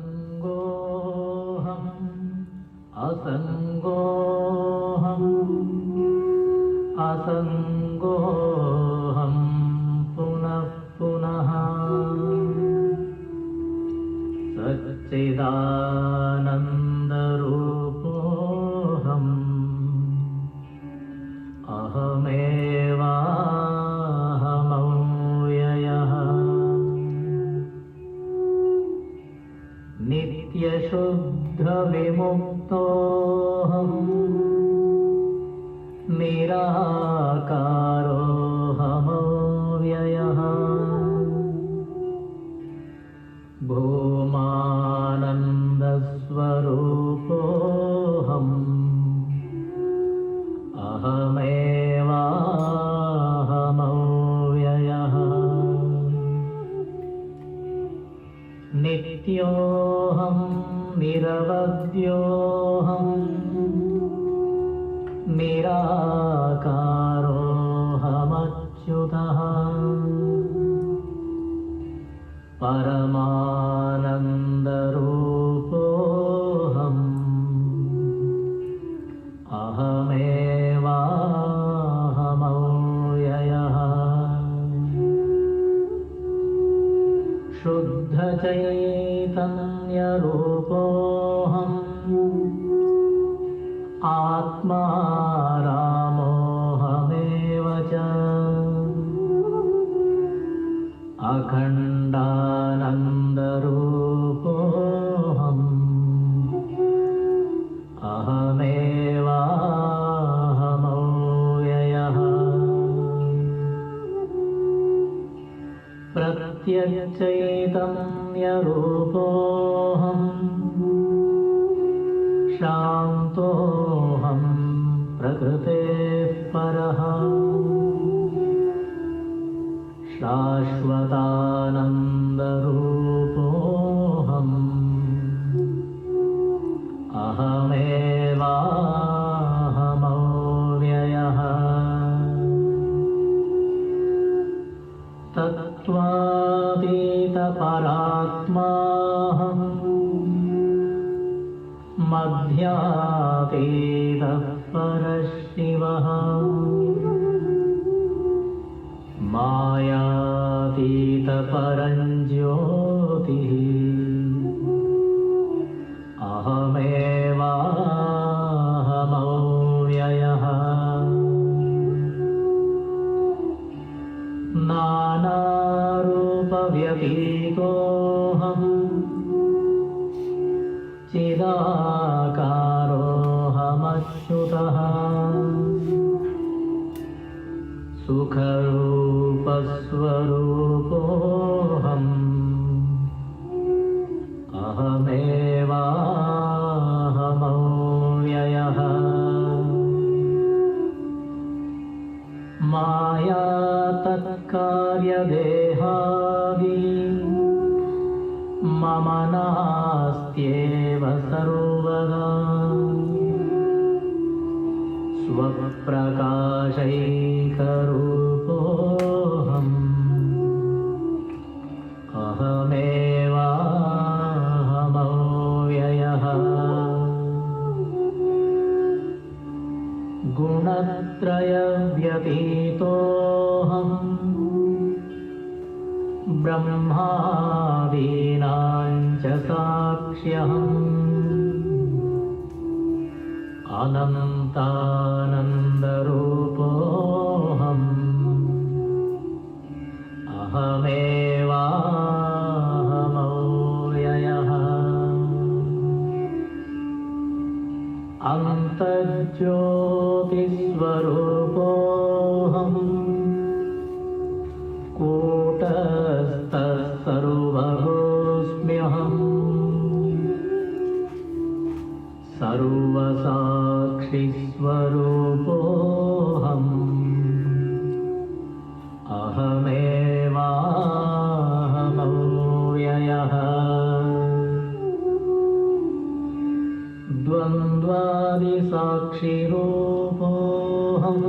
असङ्गोऽहम् असङ्गोऽहम् असङ्गोऽहम् पुनः पुनः सच्चिदानन्दरूपोऽहम् अहमेवाहमव्ययः नित्यशुद्धविमुक्तोऽहम् निराकारोऽहमव्ययः भूमानन्दस्वरूपोऽहम् अहमेवाहमव्ययः नित्योऽहं निरवध्योऽहम् निराकारोऽहमच्युतः परमानन्दरूपोऽहम् अहमेवाहमव्ययः शुद्धचैतन्यरूपोऽहम् आत्मा रामोऽहमेव च अखण्डानन्दरूपोऽहम् अहमेवाहमव्ययः प्रत्यक्षचैतन्यरूपोऽहम् शान्तोऽहम् प्रकृतेः परः शाश्वतानन्दरूपोऽहम् अहमेवाहमव्ययः तत्त्वातीतपरात्माहम् मध्यातीतः परशिवः मायातीतपरञ्ज्योतिः अहमेवाहमव्ययः नानारूपव्यतीतोऽहम् चिदाकारोऽहमच्युतः सुखरूपस्वरूपोऽहम् अहमेवाहमव्ययः माया तत्कार्यदेहादि मम नास्त्येव सर्वदा स्वप्रकाशैकरूपोऽहम् अहमेवाहमव्ययः गुणत्रयव्यतीतोऽहम् ब्रह्मादीनां च साक्ष्यहम् अनन्तानन्दरूपोऽहम् अहमेवाहमव्ययः अन्तर्ज्योतिस्वरूपोऽहम् कूटस्थः सर्वभूस्म्यहम् सर्वसाक्षिस्वरूपोऽहम् अहमेवाहमव्ययः द्वन्द्वादिसाक्षिरूपोऽहम्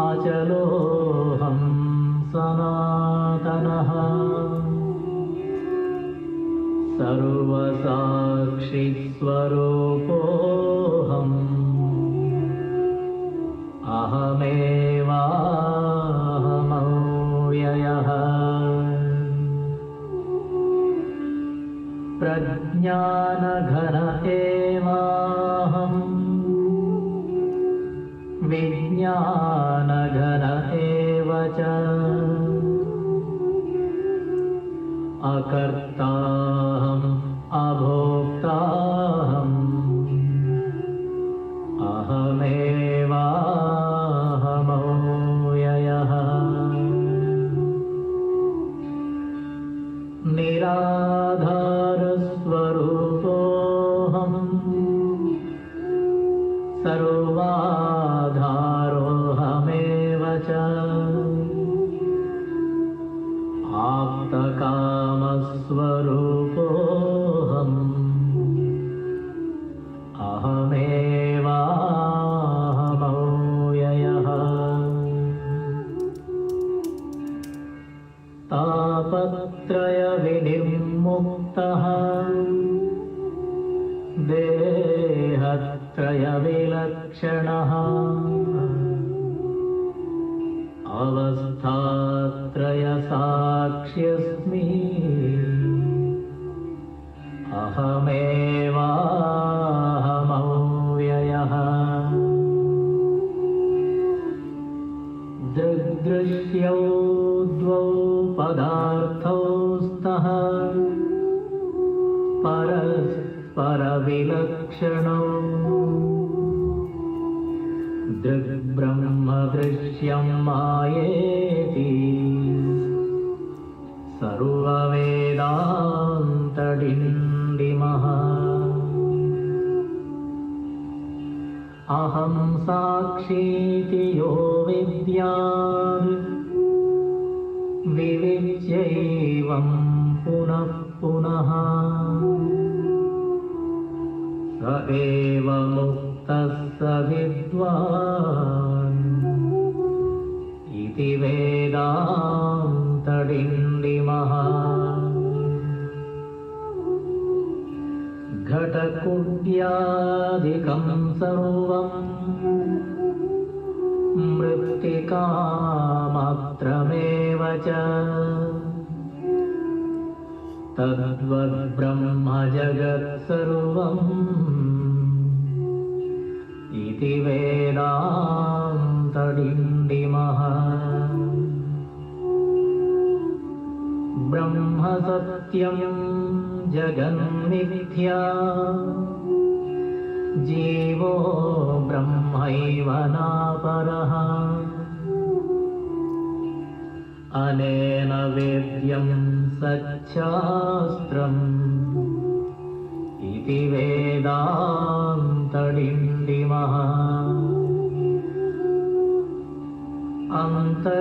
अचलोऽहं सनातनः सर्वसाक्षिस्वरूपोऽहम् अहमेवाहमव्ययः प्रज्ञानघन एवाहम् विज्ञानघन एव च अकर्ताहम् अभोक्ताहम् अहमेवाहमव्ययः निराधारस्वरूपोऽहम् सर्वाधारोऽहमेव च आप्तकामस्वरूपोऽहम् अहमेवाहमव्ययः तापत्रयविनिर्मुक्तः देहत्रयविलक्षणः अवस्थात्रयसाक्ष्यस्मि अहमेवाहमव्ययः दृग्दृश्यौ द्वौ पदार्थौ स्तः परस्परविलक्षणौ दृग्ब्रह्मदृश्यं मायेति सर्ववेदान्तडिण्डिमः अहं साक्षीति यो विद्यात् विविच्यैवं पुनः पुनः स एव मुक्तः स विद्वान् इति वेदान्तडिण्डिमः घटकुड्यादिकं सर्वं मृत्तिकामात्रमेव च तद्वद्ब्रह्म जगत्सर्वम् इति वेदान्तडिण्डिमः ब्रह्म सत्यं जगन्मिथ्या जीवो ब्रह्मैव नापरः अनेन वेद्यं सच्छास्त्रम् इति वेदान्तडिण्डिमः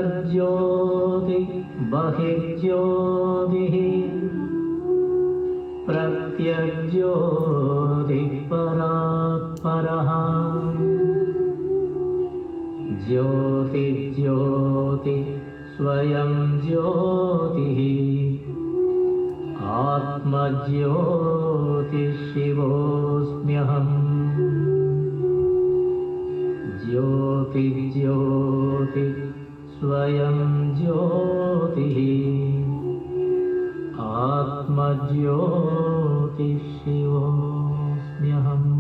अन्तर्ज्योति बहिर्ज्योतिः प्रत्यग्ज्योतिः परात्परः ज्योतिज्योति स्वयं ज्योतिः आत्मज्योतिशिवोऽस्म्यहम् ज्योतिज्योति स्वयं ज्योतिः आत्मज्योतिशिवोऽस्म्यहम्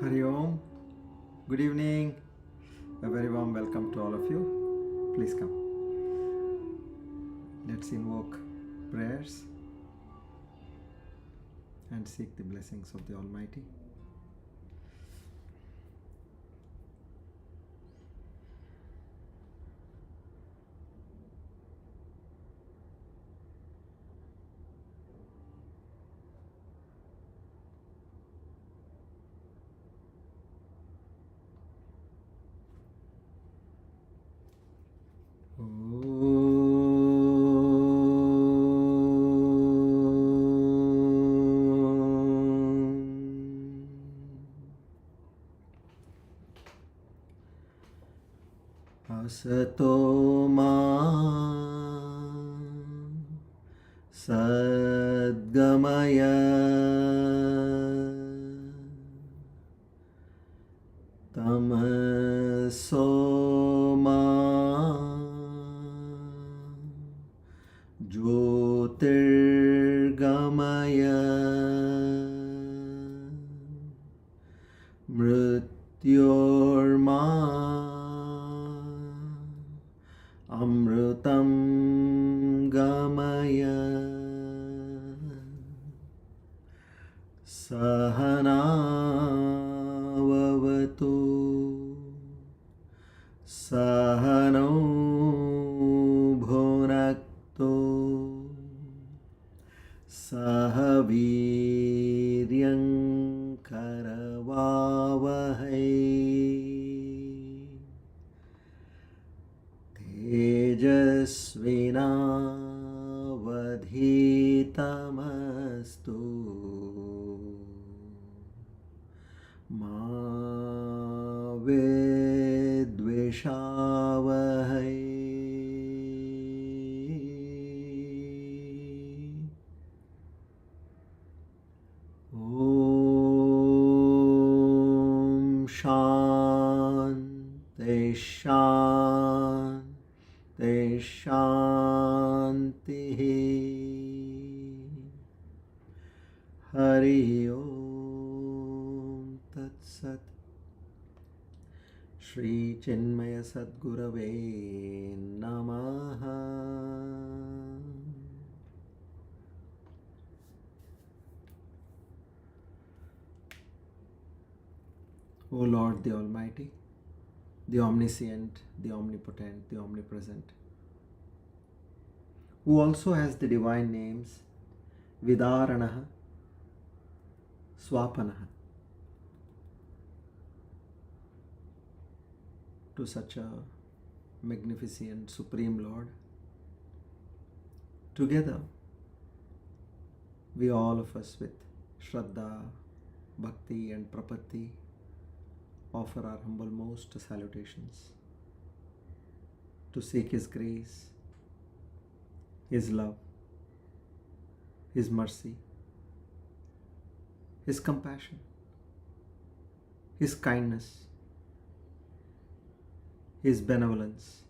Hari Om. Good evening. A very warm welcome to all of you. Please come. Let's invoke prayers and seek the blessings of the Almighty. Asato ma sadgamaya tamaso ma jyotirgamaya mrityorma amrutam gamaya sahana vavatu sahano bhunakto sahaviryam karavavahai tejasvinavadhitamastu ma vidvishavahai. Om Shanti Shanti Shanti Hari Om Tat Sat Shri Chinmaya Sadgurave Namaha. O Lord, the Almighty, the Omniscient, the Omnipotent, the Omnipresent, who also has the divine names Vidaranaha, Swapanaha, to such a magnificent Supreme Lord, together we all of us with Shraddha, Bhakti and Prapatti offer our humble most salutations to seek His grace, His love, His mercy, His compassion, His kindness, His benevolence,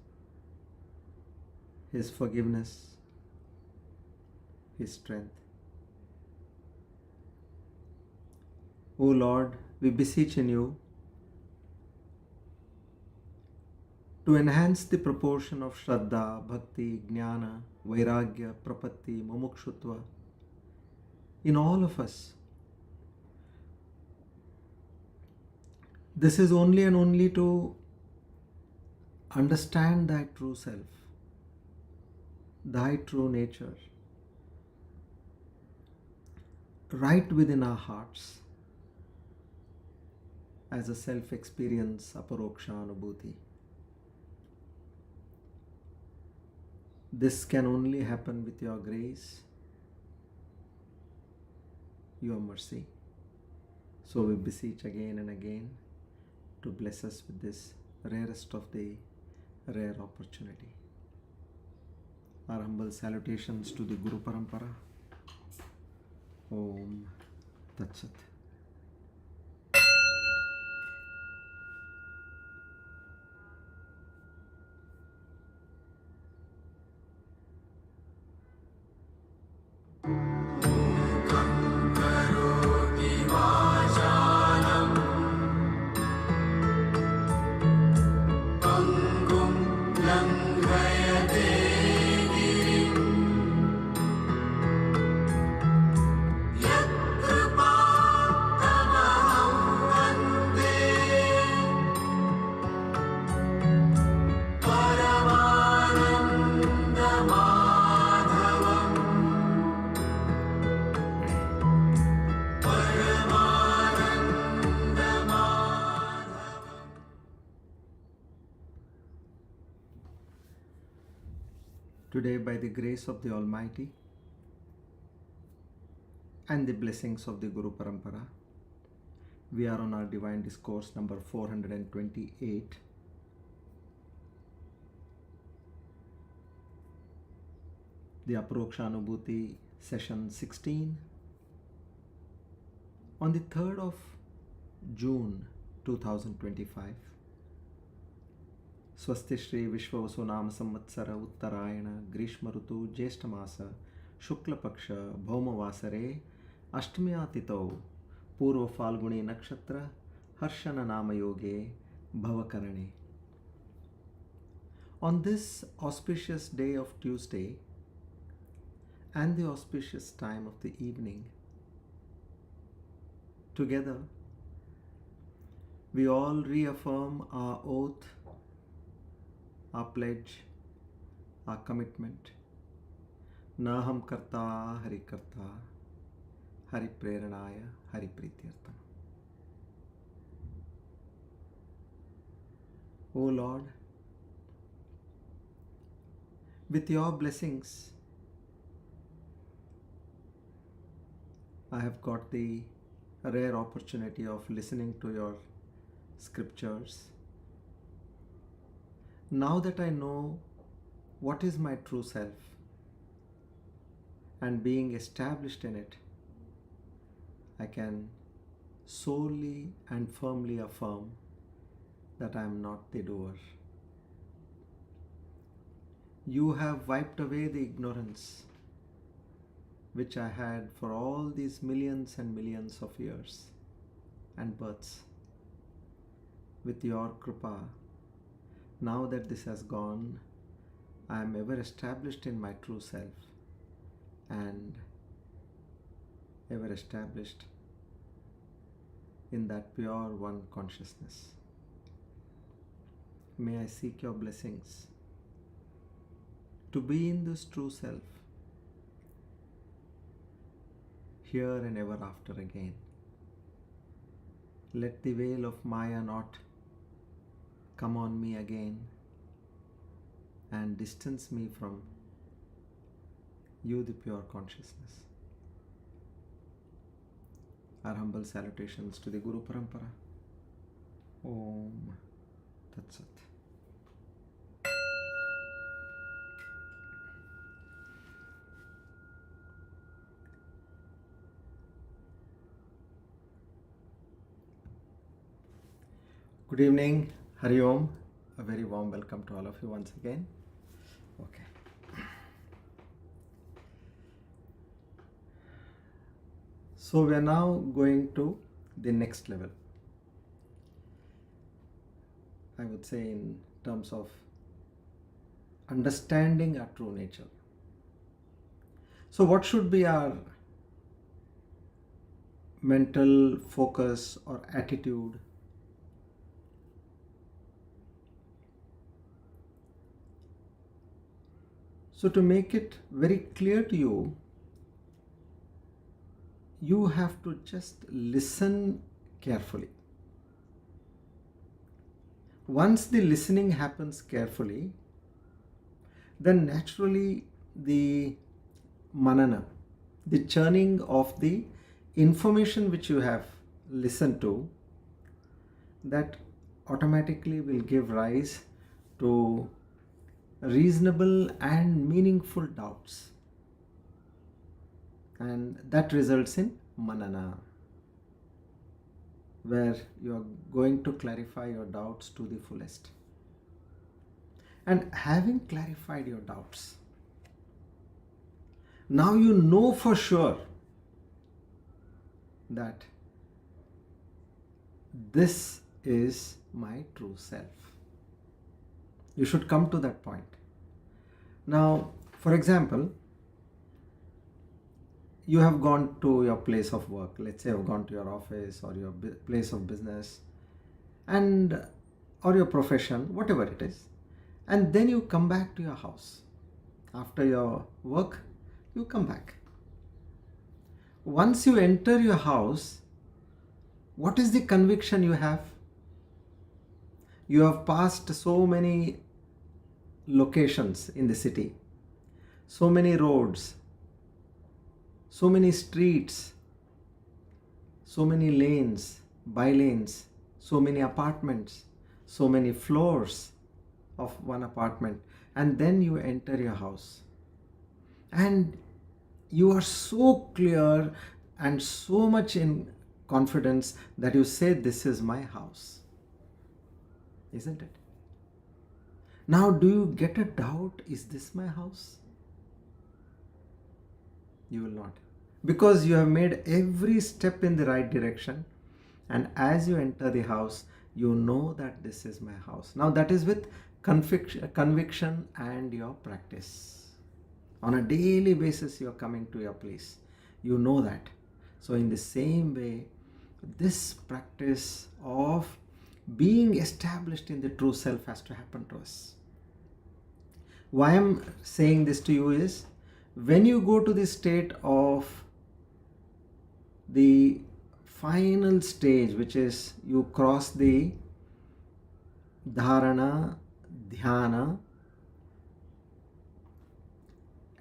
His forgiveness, His strength. O Lord, we beseech in You to enhance the proportion of Shraddha, Bhakti, Jnana, Vairagya, Prapatti, Mumukshutva in all of us. This is only and only to understand Thy true self, Thy true nature, right within our hearts as a self-experience, Aparoksha Anubhuthi. This can only happen with Your grace, Your mercy. So we beseech again and again to bless us with this rarest of the rare opportunity. Our humble salutations to the Guru Parampara. Om Tat Sat. Today, by the grace of the Almighty and the blessings of the Guru Parampara, we are on our Divine Discourse number 428, the Aparoksha Anubhuthi session 16 on the 3rd of June 2025. Swasti Shri Vishwavasu Nama Samvatsara Uttarayana Grishma Rutu Jyeshta Masa Shukla Paksha Bhaumavasare Ashtmiyatito Purva Falguni Nakshatra Harshana Nama Yoge Bhavakarane. On this auspicious day of Tuesday and the auspicious time of the evening, together we all reaffirm our oath, our pledge, our commitment. Naham karta hari karta, hari preranaya, hari prityartam. O Lord, with your blessings, I have got the rare opportunity of listening to your scriptures. Now that I know what is my true self and being established in it, I can solely and firmly affirm that I am not the doer. You have wiped away the ignorance which I had for all these millions and millions of years and births. With your kripa, now that this has gone, I am ever established in my true self and ever established in that pure one consciousness. May I seek your blessings to be in this true self here and ever after again. Let the veil of Maya not come on me again and distance me from you, the pure consciousness. Our humble salutations to the Guru Parampara. Om Tat Sat. Good evening, Hari Om. A very warm welcome to all of you once again. Okay. So we are now going to the next level. I would say in terms of understanding our true nature. So what should be our mental focus or attitude? So to make it very clear to you, you have to just listen carefully. Once the listening happens carefully, then naturally the manana, the churning of the information which you have listened to, that automatically will give rise to reasonable and meaningful doubts, and that results in manana, where you are going to clarify your doubts to the fullest. And having clarified your doubts, now you know for sure that this is my true self. You should come to that point. Now, for example, you have gone to your place of work. Let's say you have gone to your office or your place of business and or your profession, whatever it is. And then you come back to your house. After your work, you come back. Once you enter your house, what is the conviction you have? You have passed so many locations in the city, so many roads, so many streets, so many lanes, by-lanes, so many apartments, so many floors of one apartment, and then you enter your house. and you are so clear and so much in confidence that you say, this is my house. Isn't it? Now, do you get a doubt? Is this my house? You will not. Because you have made every step in the right direction. And as you enter the house, you know that this is my house. Now, that is with conviction and your practice. On a daily basis, you are coming to your place. You know that. So, in the same way, this practice of being established in the true self has to happen to us. Why I'm saying this to you is, when you go to the state of the final stage, which is you cross the dharana, dhyana,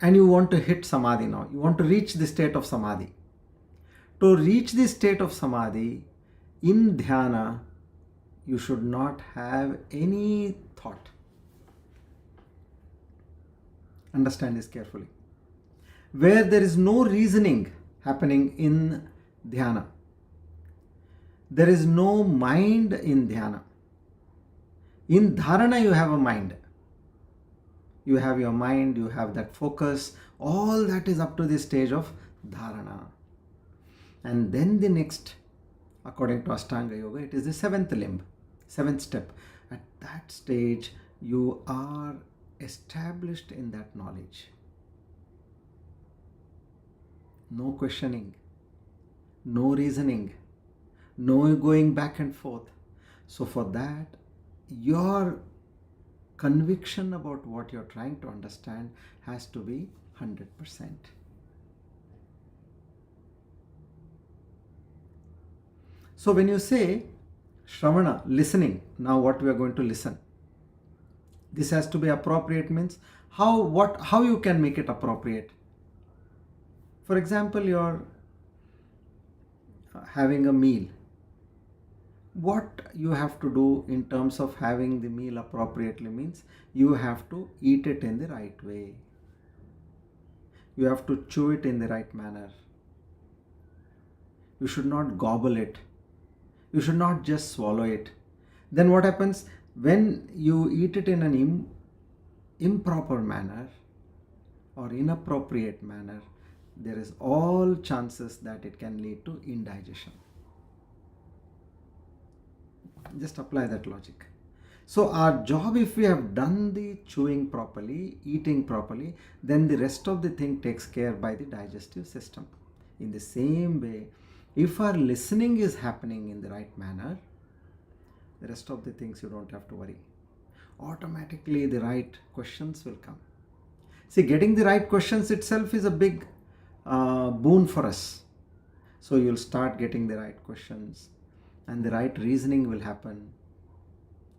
and you want to hit samadhi now. You want to reach the state of samadhi. To reach the state of samadhi in dhyana, you should not have any thought. Understand this carefully. Where there is no reasoning happening in dhyana, there is no mind in dhyana. In dharana, you have a mind. You have your mind, you have that focus. All that is up to the stage of dharana. And then the next, according to Ashtanga Yoga, it is the seventh limb, seventh step. At that stage, you are established in that knowledge. No questioning, no reasoning, no going back and forth. So for that, your conviction about what you're trying to understand has to be 100%. So when you say Shravana, listening, now what we are going to listen, this has to be appropriate means how you can make it appropriate. For example, you're having a meal. What you have to do in terms of having the meal appropriately means you have to eat it in the right way. You have to chew it in the right manner. You should not gobble it. You should not just swallow it. Then what happens when you eat it in an improper manner or inappropriate manner? There is all chances that it can lead to indigestion. Just apply that logic. So our job, if we have done the chewing properly, eating properly, then the rest of the thing takes care by the digestive system. In the same way, if our listening is happening in the right manner, the rest of the things you don't have to worry. Automatically the right questions will come. See, getting the right questions itself is a big boon for us. So you'll start getting the right questions and the right reasoning will happen.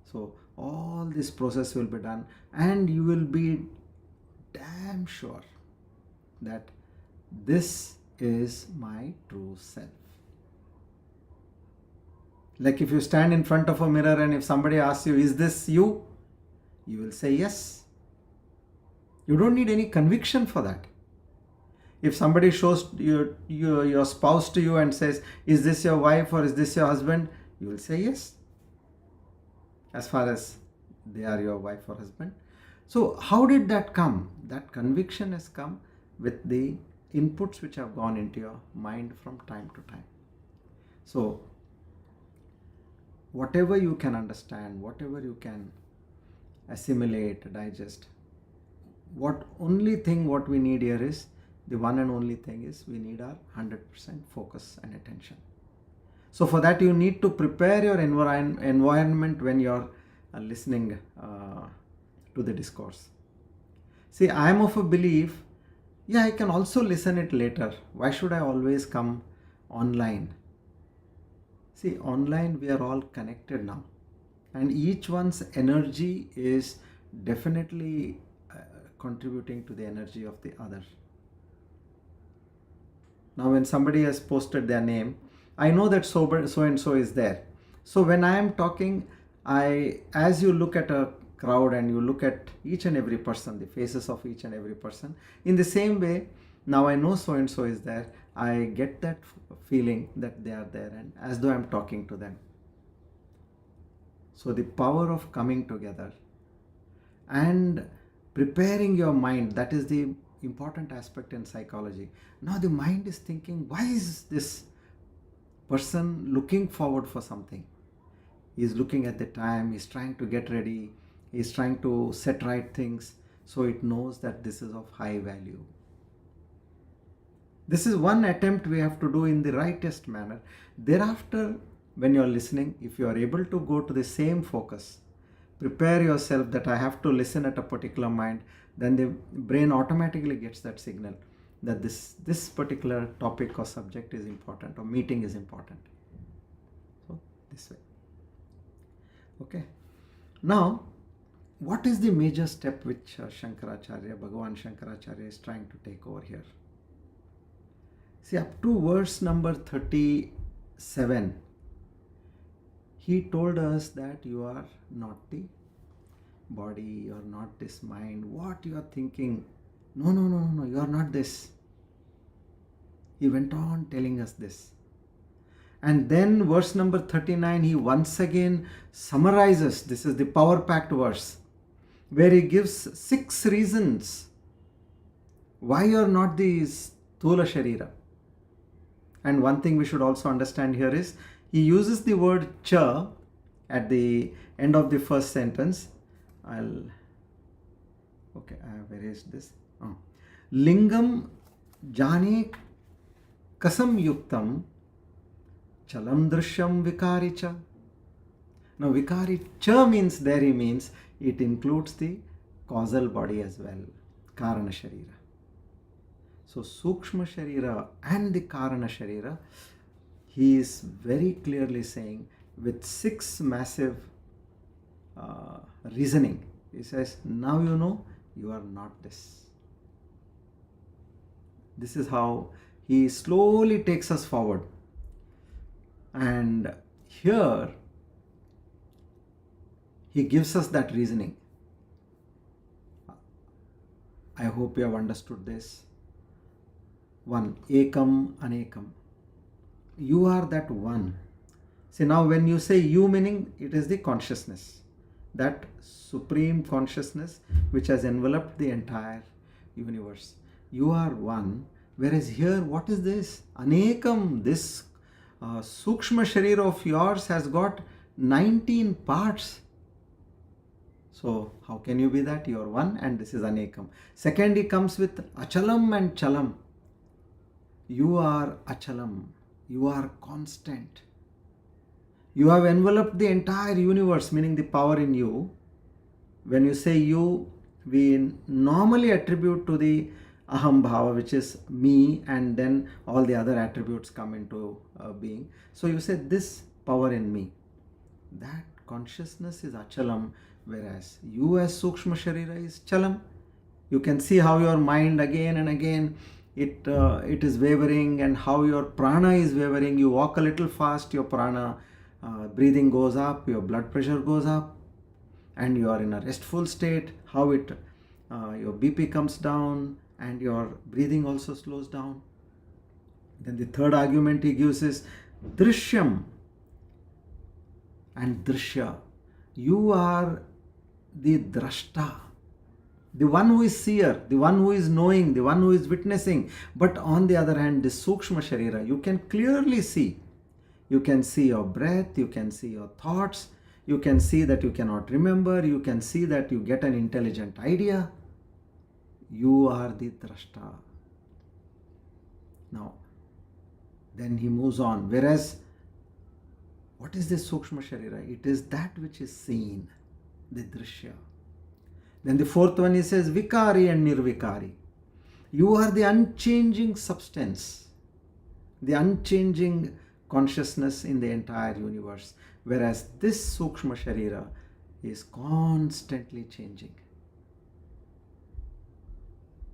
So all this process will be done and you will be damn sure that this is my true self. Like if you stand in front of a mirror and if somebody asks you, is this you? You will say yes. You don't need any conviction for that. If somebody shows your spouse to you and says, is this your wife or is this your husband? You will say yes, as far as they are your wife or husband. So how did that come? That conviction has come with the inputs which have gone into your mind from time to time. So whatever you can understand, whatever you can assimilate, digest, what we need here is, the one and only thing is we need our 100% focus and attention. So for that you need to prepare your environment when you're listening to the discourse. See, I am of a belief, I can also listen it later. Why should I always come online? See, online we are all connected now and each one's energy is definitely contributing to the energy of the other. Now when somebody has posted their name, I know that so and so is there. So when I am talking, as you look at a crowd and you look at each and every person, the faces of each and every person, in the same way, now I know so and so is there, I get that feeling that they are there, and as though I'm talking to them. So the power of coming together and preparing your mind, that is the important aspect in psychology. Now the mind is thinking, why is this person looking forward for something? He's looking at the time, he's trying to get ready, he's trying to set right things, so it knows that this is of high value. This is one attempt we have to do in the rightest manner. Thereafter, when you're listening, if you are able to go to the same focus, prepare yourself that I have to listen at a particular mind, then the brain automatically gets that signal that this particular topic or subject is important or meeting is important. So this way. Okay. Now, what is the major step which Bhagavan Shankaracharya is trying to take over here? See, up to verse number 37, he told us that you are not the body, you are not this mind. What you are thinking? No, you are not this. He went on telling us this. And then verse number 39, he once again summarizes. This is the power-packed verse, where he gives 6 reasons why you are not the sthula sharira. And one thing we should also understand here is, he uses the word cha at the end of the first sentence. I have erased this. Lingam jane kasam yuktam chalam drishyam vikari cha. Now vikari cha means, there he means, it includes the causal body as well, karana sharira. So sukshma sharira and the karana sharira, he is very clearly saying with 6 massive reasoning. He says, now you know you are not this. This is how he slowly takes us forward. And here he gives us that reasoning. I hope you have understood this. 1. Ekam anekam. You are that one. See, now when you say you, meaning it is the consciousness, that supreme consciousness which has enveloped the entire universe. You are one. Whereas here, what is this? Anekam, this sukshma sharira of yours has got 19 parts. So how can you be that? You are one, and this is anekam. Second, he comes with achalam and chalam. You are achalam. You are constant. You have enveloped the entire universe, meaning the power in you. When you say you, we normally attribute to the aham bhava, which is me, and then all the other attributes come into being. So you say this power in me. That consciousness is achalam, whereas you as sukshma sharira is chalam. You can see how your mind again and again it is wavering, and how your prana is wavering. You walk a little fast, your prana breathing goes up, your blood pressure goes up, and you are in a restful state. How it your BP comes down, and your breathing also slows down. Then the third argument he gives is drishyam and drishya. You are the drashta, the one who is seer, the one who is knowing, the one who is witnessing. But on the other hand, this sukshma sharira, you can clearly see. You can see your breath, you can see your thoughts, you can see that you cannot remember, you can see that you get an intelligent idea. You are the drashta. Now, then he moves on. Whereas, what is this sukshma sharira? It is that which is seen, the drishya. Then the fourth one, he says vikari and nirvikari. You are the unchanging substance, the unchanging consciousness in the entire universe. Whereas this sukshma sharira is constantly changing.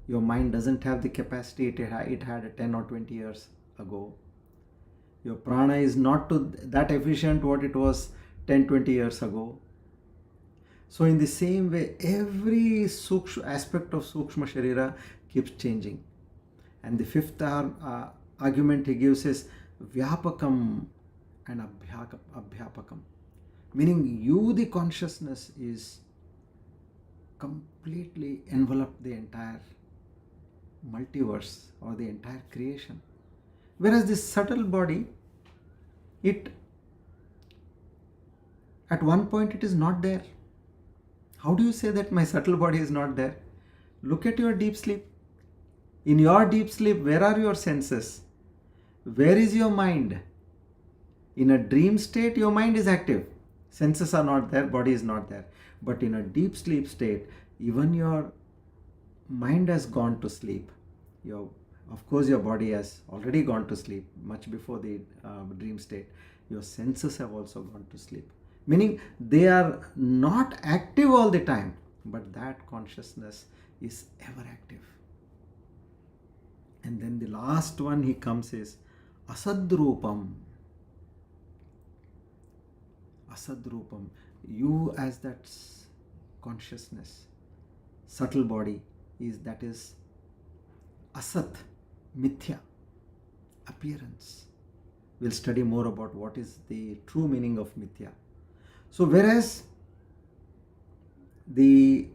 Your mind doesn't have the capacity it had 10 or 20 years ago. Your prana is not to that efficient what it was 10, 20 years ago. So in the same way, every aspect of sukshma sharira keeps changing. And the fifth argument he gives is vyapakam and abhyapakam. Meaning you, the consciousness, is completely enveloped the entire multiverse or the entire creation. Whereas this subtle body, it at one point it is not there. How do you say that my subtle body is not there? Look at your deep sleep. In your deep sleep, where are your senses? Where is your mind? In a dream state, your mind is active. Senses are not there, body is not there. But in a deep sleep state, even your mind has gone to sleep. Of course, your body has already gone to sleep much before the dream state. Your senses have also gone to sleep. Meaning they are not active all the time, but that consciousness is ever active. And then the last one he comes is asadrupam. Asadrupam. You as that consciousness, subtle body, is asat, mithya, appearance. We'll study more about what is the true meaning of mithya. So whereas the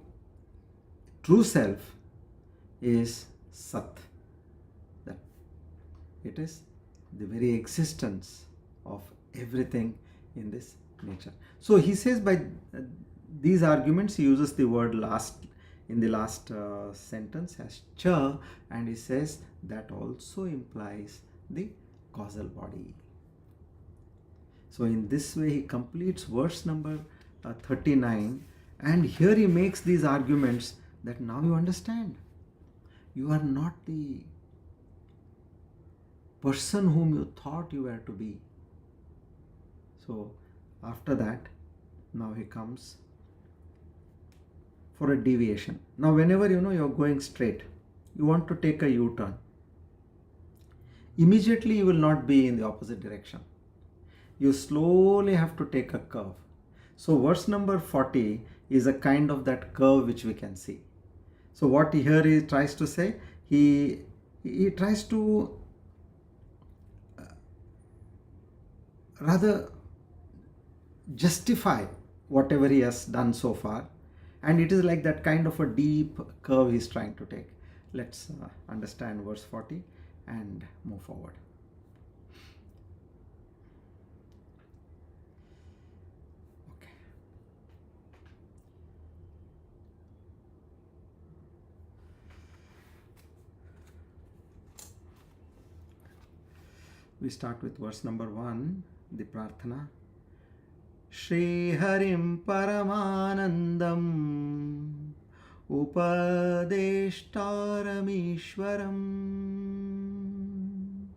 true self is sat, that it is the very existence of everything in this nature. So he says by these arguments, he uses the word in the last sentence as cha, and he says that also implies the causal body. So in this way he completes verse number 39, and here he makes these arguments that now you understand. You are not the person whom you thought you were to be. So after that, now he comes for a deviation. Now whenever you're going straight, you want to take a U-turn, immediately you will not be in the opposite direction. You slowly have to take a curve. So verse number 40 is a kind of that curve which we can see. So what here he tries to say, he tries to rather justify whatever he has done so far, and it is like that kind of a deep curve he's trying to take. Let's understand verse 40 and move forward. Okay. We start with verse number 1, the prarthana. Shri Harim Paramanandam Upadeshtaramishwaram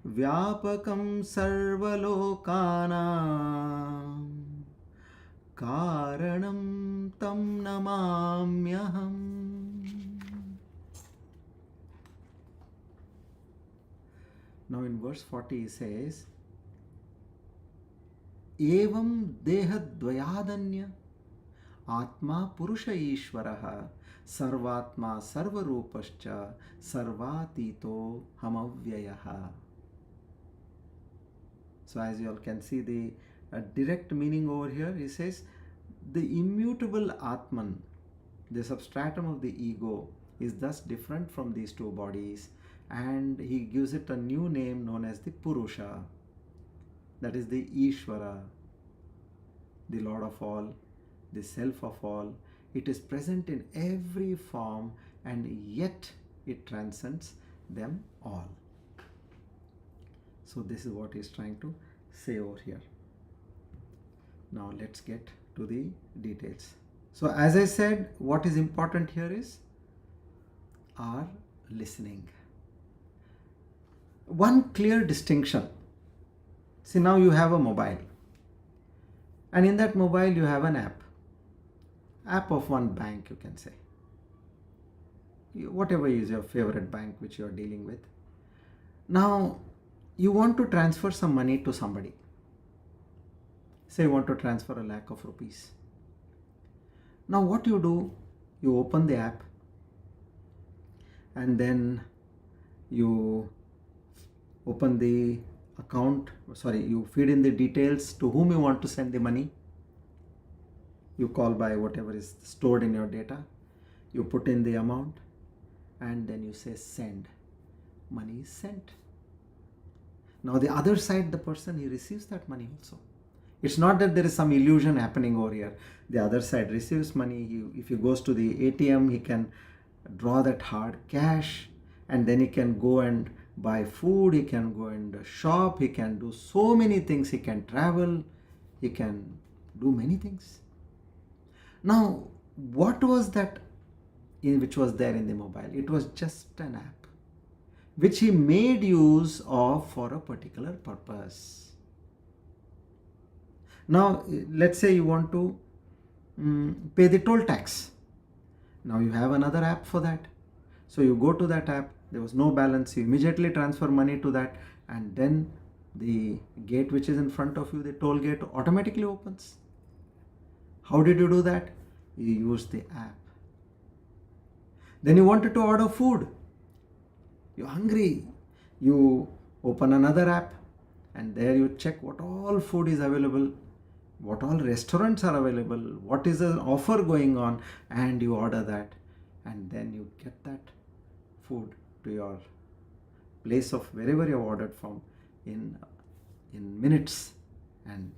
Vyapakam Sarvalokanam Karanam Tam Namamyaham. Now in verse 40 he says, Evam dehadvayadanya Atma Purusha Ishvaraha Sarvatma Sarvarupascha Sarvatito Hamavyayaha. So as you all can see the direct meaning over here, he says the immutable Atman, the substratum of the ego, is thus different from these two bodies, and he gives it a new name known as the Purusha. That is the Ishvara, the Lord of all, the Self of all. It is present in every form, and yet it transcends them all. So this is what he is trying to say over here. Now let's get to the details. So as I said, what is important here is our listening. One clear distinction. See, now you have a mobile, and in that mobile you have an app of one bank, you can say. Whatever is your favorite bank which you are dealing with. Now, you want to transfer some money to somebody. Say you want to transfer 1 lakh of rupees. Now what you do, you open the app and then you open the account, you feed in the details to whom you want to send the money. You call by whatever is stored in your data. You put in the amount and then you say send. Money is sent. Now the other side, the person, he receives that money also. It's not that there is some illusion happening over here. The other side receives money. If he goes to the ATM, he can draw that hard cash and then he can go and buy food, he can go and shop, he can do so many things, he can travel, he can do many things. Now, what was that which was there in the mobile? It was just an app which he made use of for a particular purpose. Now, let's say you want to pay the toll tax. Now you have another app for that. So you go to that app, there was no balance, you immediately transfer money to that, and then the gate which is in front of you, the toll gate, automatically opens. How did you do that? You used the app. Then you wanted to order food. You're hungry. You open another app and there you check what all food is available, what all restaurants are available, what is an offer going on, and you order that, and then you get that food to your place of wherever you ordered from in minutes, and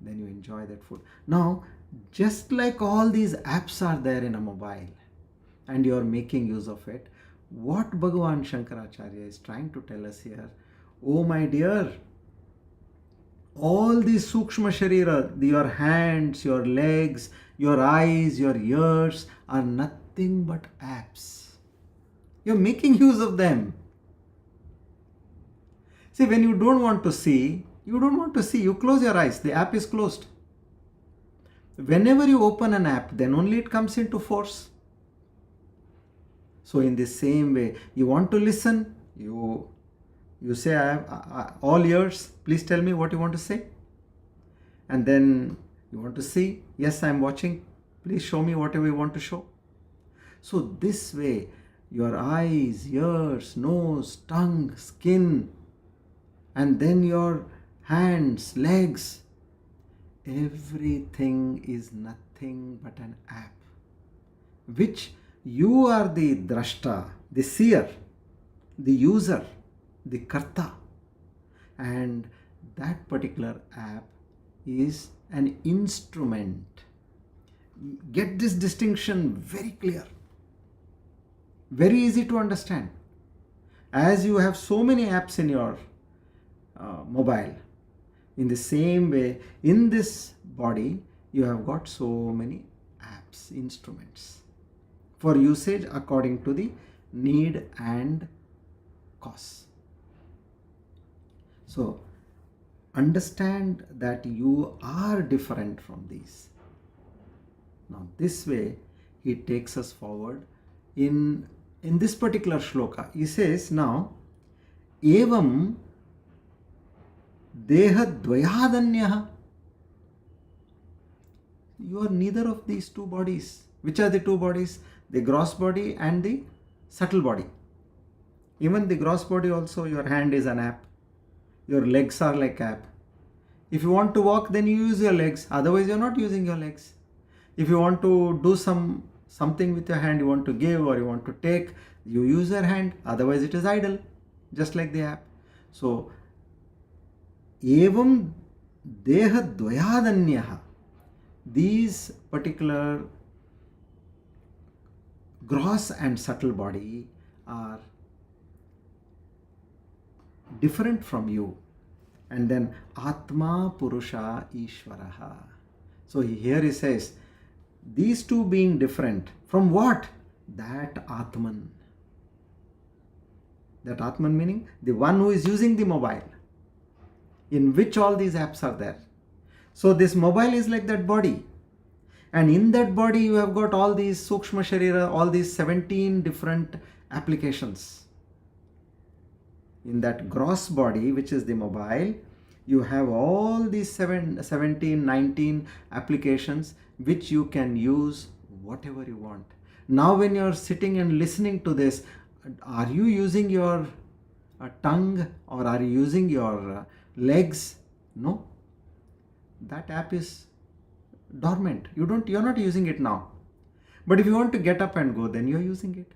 then you enjoy that food. Now, just like all these apps are there in a mobile and you are making use of it, what Bhagavan Shankaracharya is trying to tell us here, oh my dear, all these sukshma sharira, your hands, your legs, your eyes, your ears are nothing but apps. You're making use of them. See, when you don't want to see, you close your eyes, the app is closed. Whenever you open an app, then only it comes into force. So in the same way, you want to listen, you say, I have all ears, please tell me what you want to say. And then you want to see, yes, I am watching, please show me whatever you want to show. So this way, your eyes, ears, nose, tongue, skin, and then your hands, legs, everything is nothing but an app, which you are the drashta, the seer, the user, the karta, and that particular app is an instrument. Get this distinction very clear, very easy to understand. As you have so many apps in your mobile, in the same way, in this body, you have got so many apps, instruments, for usage according to the need and cause. So, understand that you are different from these. Now, this way, he takes us forward in this particular shloka. He says, now, evam deha dvayadanyah. You are neither of these two bodies. Which are the two bodies? The gross body and the subtle body. Even the gross body also, your hand is an app. Your legs are like app. If you want to walk, then you use your legs. Otherwise, you're not using your legs. If you want to do something with your hand, you want to give or you want to take, you use your hand. Otherwise, it is idle, just like the app. So, evam deha dvayadanyah. These particular gross and subtle body are different from you. And then Atma Purusha Ishvaraha. So here he says, these two being different from what? That Atman. That Atman meaning the one who is using the mobile, in which all these apps are there. So this mobile is like that body. And in that body you have got all these sukshma sharira, all these 17 different applications. In that gross body, which is the mobile, you have all these 17, 19 applications which you can use whatever you want. Now when you're sitting and listening to this, are you using your tongue or are you using your legs? No. That app is dormant. You're not using it now. But if you want to get up and go, then you're using it.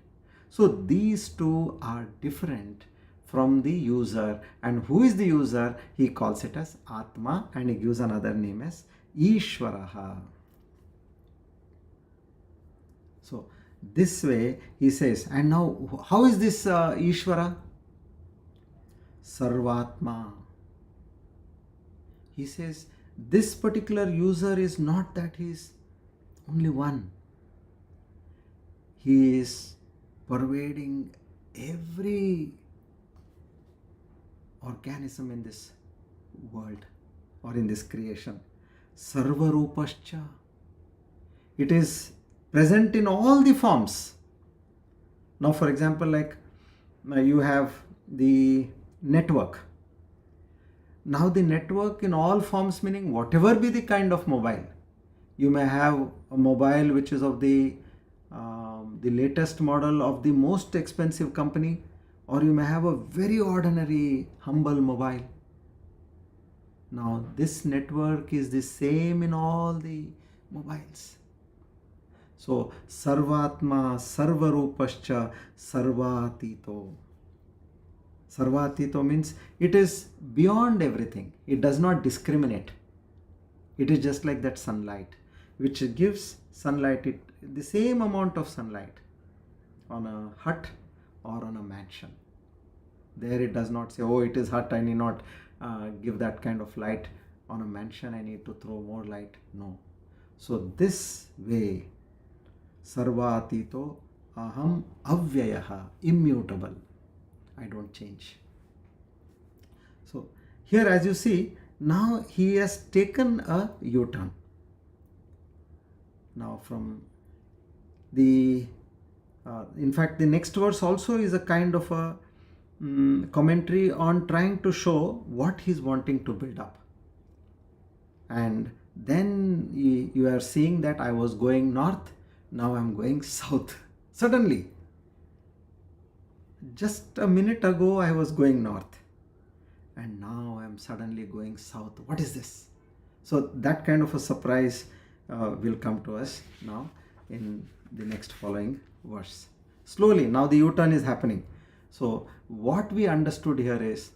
So these two are different from the user. And who is the user? He calls it as Atma, and he gives another name as Ishvaraha. So this way he says, and now how is this Ishvara? Sarvatma. He says this particular user is not that he is only one. He is pervading every organism in this world or in this creation. Sarvarupascha. It is present in all the forms. Now, for example, like you have the network. Now the network in all forms, meaning whatever be the kind of mobile. You may have a mobile which is of the latest model of the most expensive company, or you may have a very ordinary, humble mobile. Now this network is the same in all the mobiles. So Sarvatma, Sarvarupascha, Sarvatito. Sarvatito means it is beyond everything. It does not discriminate. It is just like that sunlight, which gives sunlight, the same amount of sunlight on a hut or on a mansion. There it does not say, oh, it is hut, I need not give that kind of light. On a mansion, I need to throw more light. No. So this way, Sarvatito aham avyayaha, immutable. I don't change. So here, as you see, now he has taken a U-turn. Now from the, in fact, the next verse also is a kind of a commentary on trying to show what he's wanting to build up. And then you are seeing that I was going north, now I'm going south. Suddenly, just a minute ago I was going north, and now I'm suddenly going south. What is this? So that kind of a surprise will come to us now in the next following verse. Slowly, now the U-turn is happening. So what we understood here is,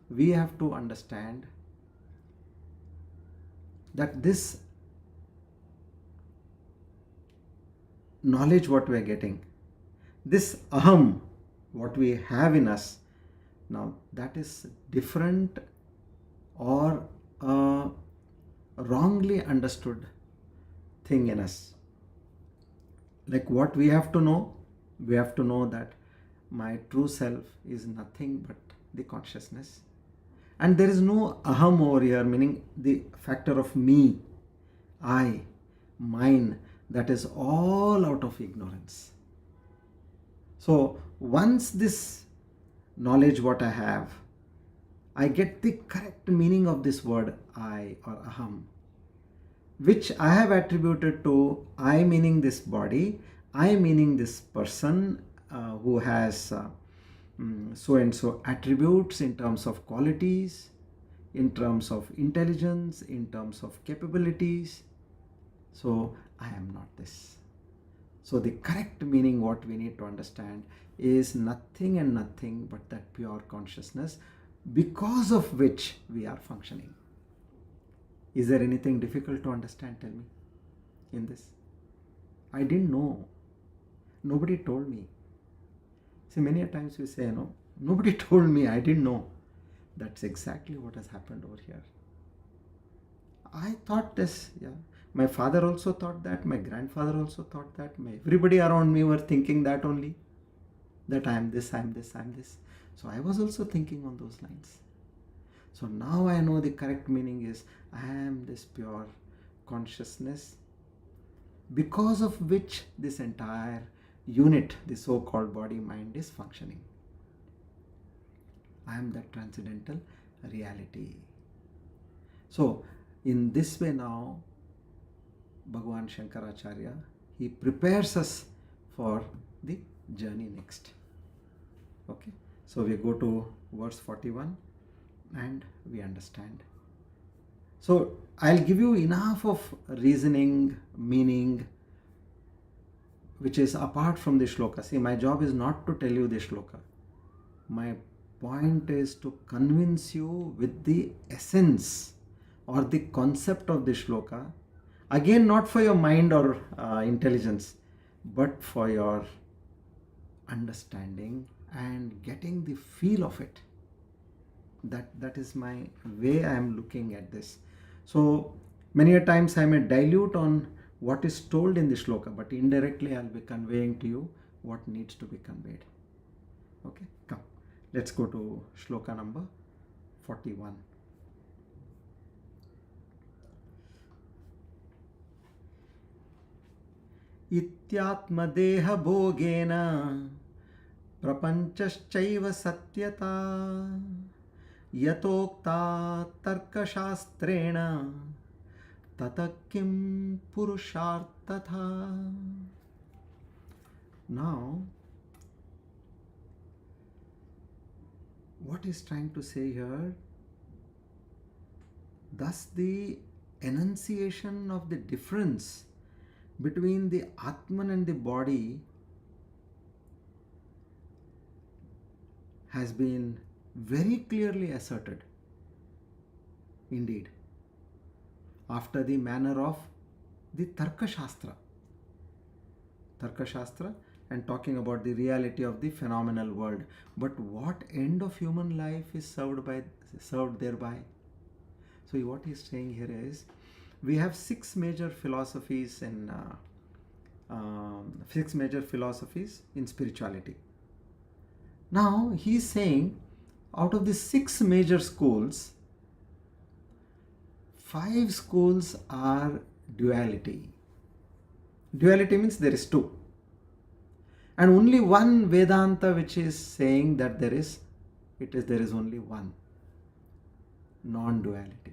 we have to understand that this knowledge what we are getting, this aham, what we have in us, now that is different or a wrongly understood thing in us. Like what we have to know that my true self is nothing but the consciousness. And there is no aham over here, meaning the factor of me, I, mine, that is all out of ignorance. So once this knowledge what I have, I get the correct meaning of this word I or aham, which I have attributed to I meaning this body, I meaning this person who has so and so attributes in terms of qualities, in terms of intelligence, in terms of capabilities. So I am not this. So the correct meaning what we need to understand is nothing and nothing but that pure consciousness, because of which we are functioning. Is there anything difficult to understand? Tell me in this. I didn't know. Nobody told me. See, many a times we say, nobody told me, I didn't know. That's exactly what has happened over here. I thought this, yeah. My father also thought that, my grandfather also thought that, everybody around me were thinking that only, that I am this, I am this, I am this. So I was also thinking on those lines. So now I know the correct meaning is, I am this pure consciousness, because of which this entire unit, the so-called body-mind, is functioning. I am that transcendental reality. So in this way now, Bhagavan Shankaracharya, he prepares us for the journey next. Okay, so we go to verse 41 and we understand. So I'll give you enough of reasoning, meaning, which is apart from the shloka. See, my job is not to tell you the shloka. My point is to convince you with the essence or the concept of the shloka. Again, not for your mind or intelligence, but for your understanding and getting the feel of it. That is my way I am looking at this. So many a times I may dilute on what is told in the shloka, but indirectly I'll be conveying to you what needs to be conveyed. Okay, come. Let's go to shloka number 41. Ityatmadeha bhogena prapanchaschaiva satyata yatokta tarkashastrena tatakim purushartatha. Now, what is trying to say here? Thus, the enunciation of the difference between the Atman and the body has been very clearly asserted. Indeed, after the manner of the Tarka Shastra. Tarka Shastra and talking about the reality of the phenomenal world. But what end of human life is served thereby? So what he's saying here is, we have six major philosophies in spirituality. Now he's saying, out of the six major schools, 5 schools are duality. Duality means there is two. And only one Vedanta which is saying that there is only one. Non-duality.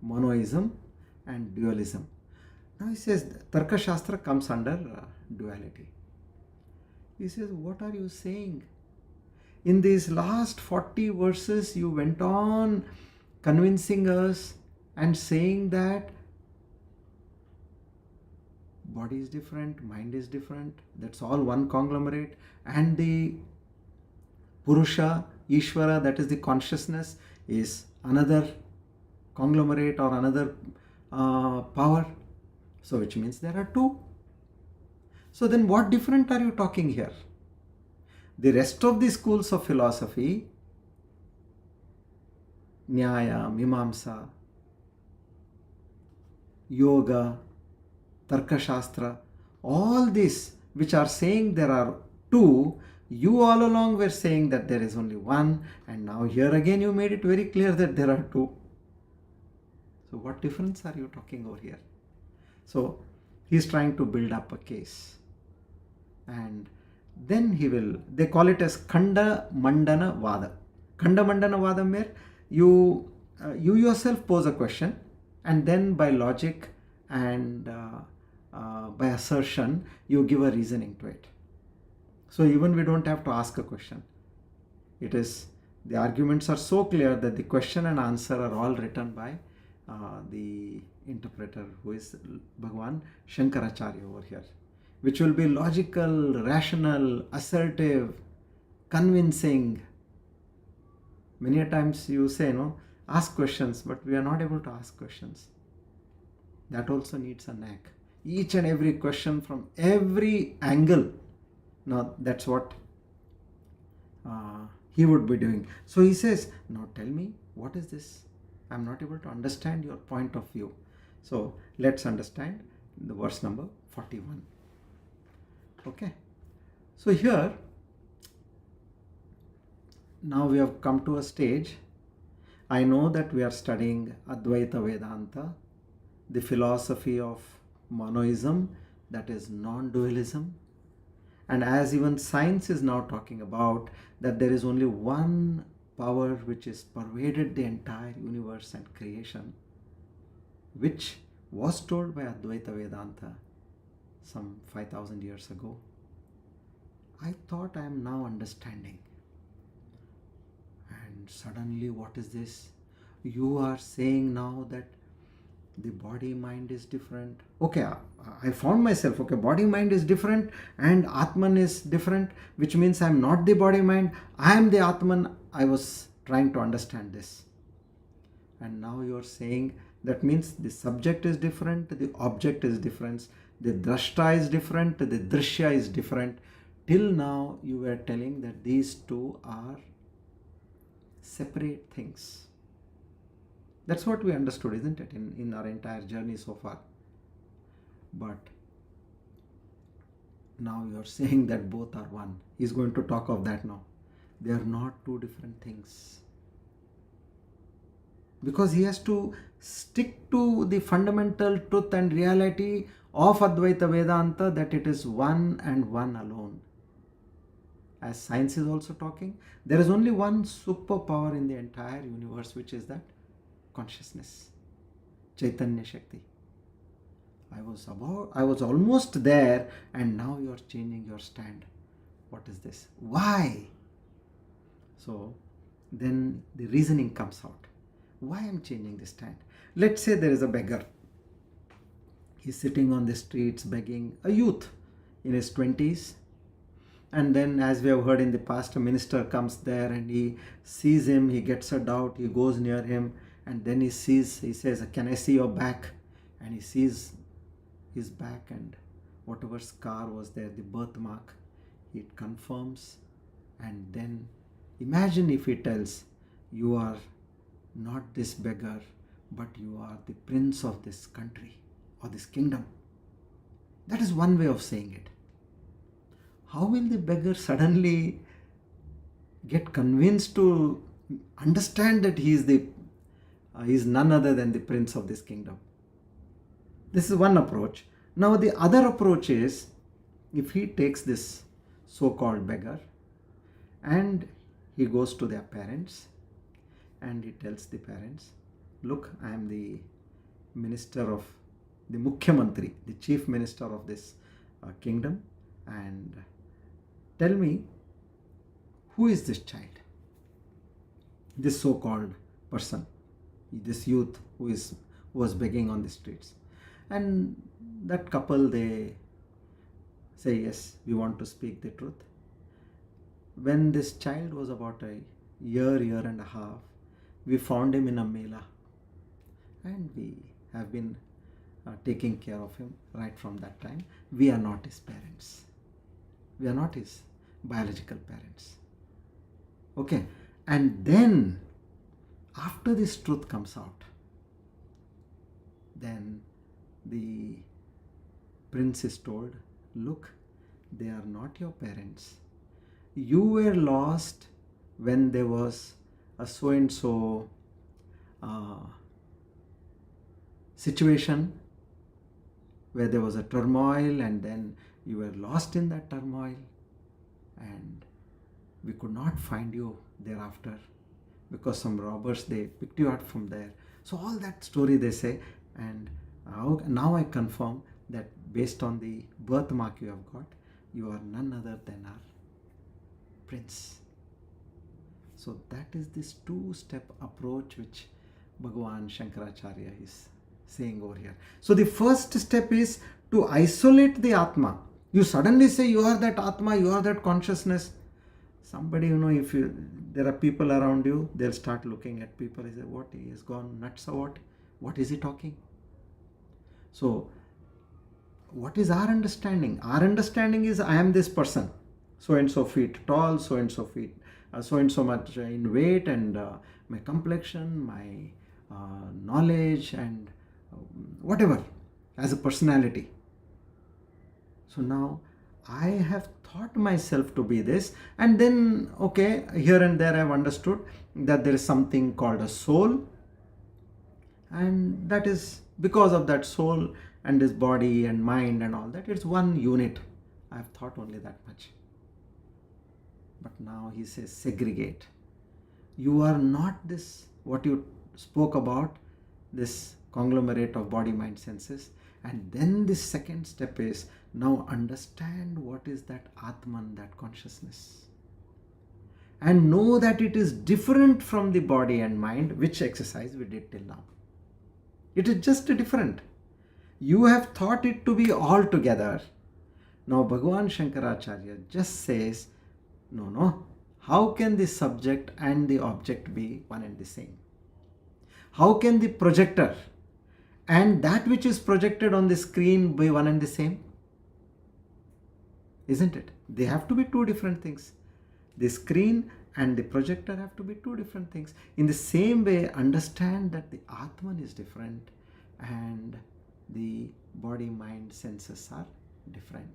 Monoism and dualism. Now he says Tarka Shastra comes under duality. He says, what are you saying? In these last 40 verses, you went on convincing us and saying that body is different, mind is different, that's all one conglomerate, and the Purusha, Ishvara, that is the consciousness, is another conglomerate or another power. So which means there are two. So then what different are you talking here? The rest of the schools of philosophy, Nyaya, Mimamsa, Yoga, Tarka Shastra, all these which are saying there are two, you all along were saying that there is only one, and now here again you made it very clear that there are two. So what difference are you talking over here? So he is trying to build up a case, and then they call it as Khanda Mandana Vada. Khanda Mandana Vada where you yourself pose a question, and then by logic and by assertion you give a reasoning to it. So even we don't have to ask a question. It is, the arguments are so clear that the question and answer are all written by the interpreter, who is Bhagwan Shankaracharya over here, which will be logical, rational, assertive, convincing. Many a times you say, no, ask questions, but we are not able to ask questions. That also needs a knack. Each and every question from every angle. Now that's what he would be doing. So he says, now tell me, what is this? I'm not able to understand your point of view. So let's understand the verse number 41. Okay. So here, now we have come to a stage. I know that we are studying Advaita Vedanta, the philosophy of monoism, that is non-dualism. And as even science is now talking about, that there is only one power which is pervaded the entire universe and creation, which was told by Advaita Vedanta, some 5,000 years ago. I thought I am now understanding. And suddenly, what is this? You are saying now that the body mind is different. Okay, I found myself, okay, body mind is different and Atman is different, which means I am not the body mind, I am the Atman. I was trying to understand this. And now you are saying that means the subject is different, the object is different, the drashta is different, the drishya is different. Till now you were telling that these two are separate things. That's what we understood, isn't it, in our entire journey so far. But now you are saying that both are one. He's going to talk of that now. They are not two different things. Because he has to stick to the fundamental truth and reality of Advaita Vedanta, that it is one and one alone. As science is also talking, there is only one superpower in the entire universe, which is that consciousness, Chaitanya Shakti. I was almost there, and now you are changing your stand. What is this? Why? So then the reasoning comes out. Why I am changing this stand? Let's say there is a beggar. He's sitting on the streets begging, a youth in his 20s. And then, as we have heard in the past, a minister comes there and he sees him, he gets a doubt, he goes near him, and then he says, can I see your back? And he sees his back, and whatever scar was there, the birthmark, it confirms. And then imagine if he tells, you are not this beggar, but you are the prince of this country or this kingdom. That is one way of saying it. How will the beggar suddenly get convinced to understand that he is none other than the prince of this kingdom? This is one approach. Now the other approach is, if he takes this so-called beggar and he goes to their parents and he tells the parents, look, I am the minister of the Mukhya Mantri, the chief minister of this kingdom, and tell me, who is this child? This so-called person, this youth who was begging on the streets. And that couple, they say, yes, we want to speak the truth. When this child was about a year and a half, we found him in a mela, and we have been taking care of him right from that time. We are not his parents. We are not his biological parents. Okay. And then, after this truth comes out, then the prince is told, look, they are not your parents. You were lost when there was a so-and-so situation where there was a turmoil, and then you were lost in that turmoil, and we could not find you thereafter because some robbers, they picked you out from there. So all that story they say, and now I confirm that based on the birthmark you have got, you are none other than our prince. So that is this two-step approach which Bhagavan Shankaracharya is saying over here. So the first step is to isolate the Atma. You suddenly say you are that Atma, you are that consciousness. Somebody, if there are people around you, they'll start looking at people and say, what, he has gone nuts or what? What is he talking? So what is our understanding? Our understanding is, I am this person, so and so feet tall, so and so feet, so and so much in weight, and my complexion, my knowledge, and whatever, as a personality. So now I have thought myself to be this, and then, okay, here and there I have understood that there is something called a soul, and that is because of that soul and his body and mind and all that, it's one unit. I have thought only that much. But now he says, segregate. You are not this, what you spoke about, this conglomerate of body, mind, senses. And then the second step is now understand what is that Atman, that consciousness. And know that it is different from the body and mind, which exercise we did till now. It is just different. You have thought it to be all together. Now Bhagavan Shankaracharya just says, no. How can the subject and the object be one and the same? How can the projector and that which is projected on the screen be one and the same? Isn't it? They have to be two different things. The screen and the projector have to be two different things. In the same way, understand that the Atman is different and the body, mind, senses are different.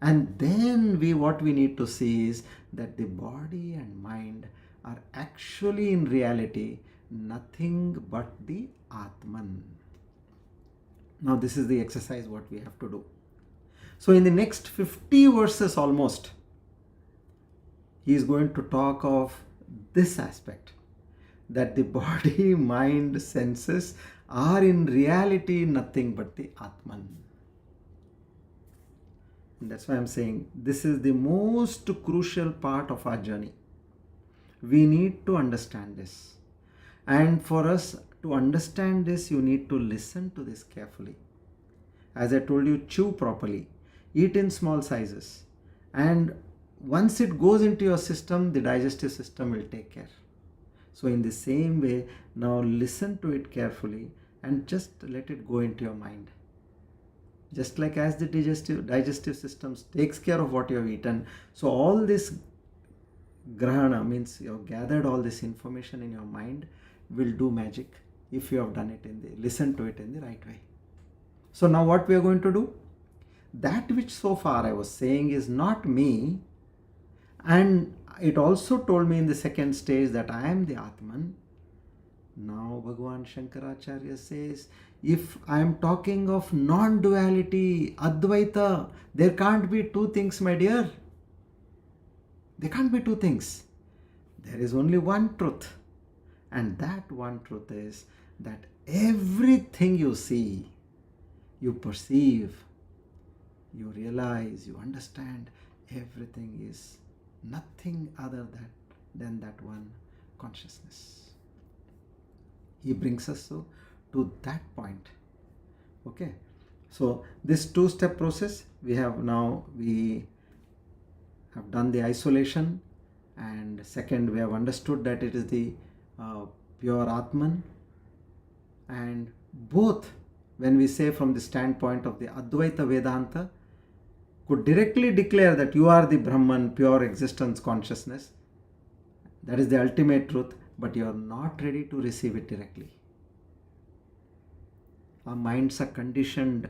And then what we need to see is that the body and mind are actually in reality nothing but the Atman. Now this is the exercise what we have to do. So in the next 50 verses almost, he is going to talk of this aspect, that the body, mind, senses are in reality nothing but the Atman. And that's why I'm saying this is the most crucial part of our journey. We need to understand this. And for us to understand this, you need to listen to this carefully. As I told you, chew properly, eat in small sizes. And once it goes into your system, the digestive system will take care. So in the same way, now listen to it carefully and just let it go into your mind. Just like as the digestive system takes care of what you have eaten, so all this grahana, means you have gathered all this information in your mind, will do magic if you have done it listen to it in the right way. So now what we are going to do, that which so far I was saying is not me, and it also told me in the second stage that I am the Atman. Now Bhagavan Shankaracharya says, if I am talking of non-duality, Advaita, there can't be two things, my dear. There can't be two things. There is only one truth. And that one truth is that everything you see, you perceive, you realize, you understand, everything is nothing other than that one consciousness. He brings us to that point. Okay, so this two-step process, we have done the isolation, and second, we have understood that it is the pure Atman. And both, when we say from the standpoint of the Advaita Vedanta, could directly declare that you are the Brahman, pure existence consciousness. That is the ultimate truth, but you are not ready to receive it directly. Our minds are conditioned.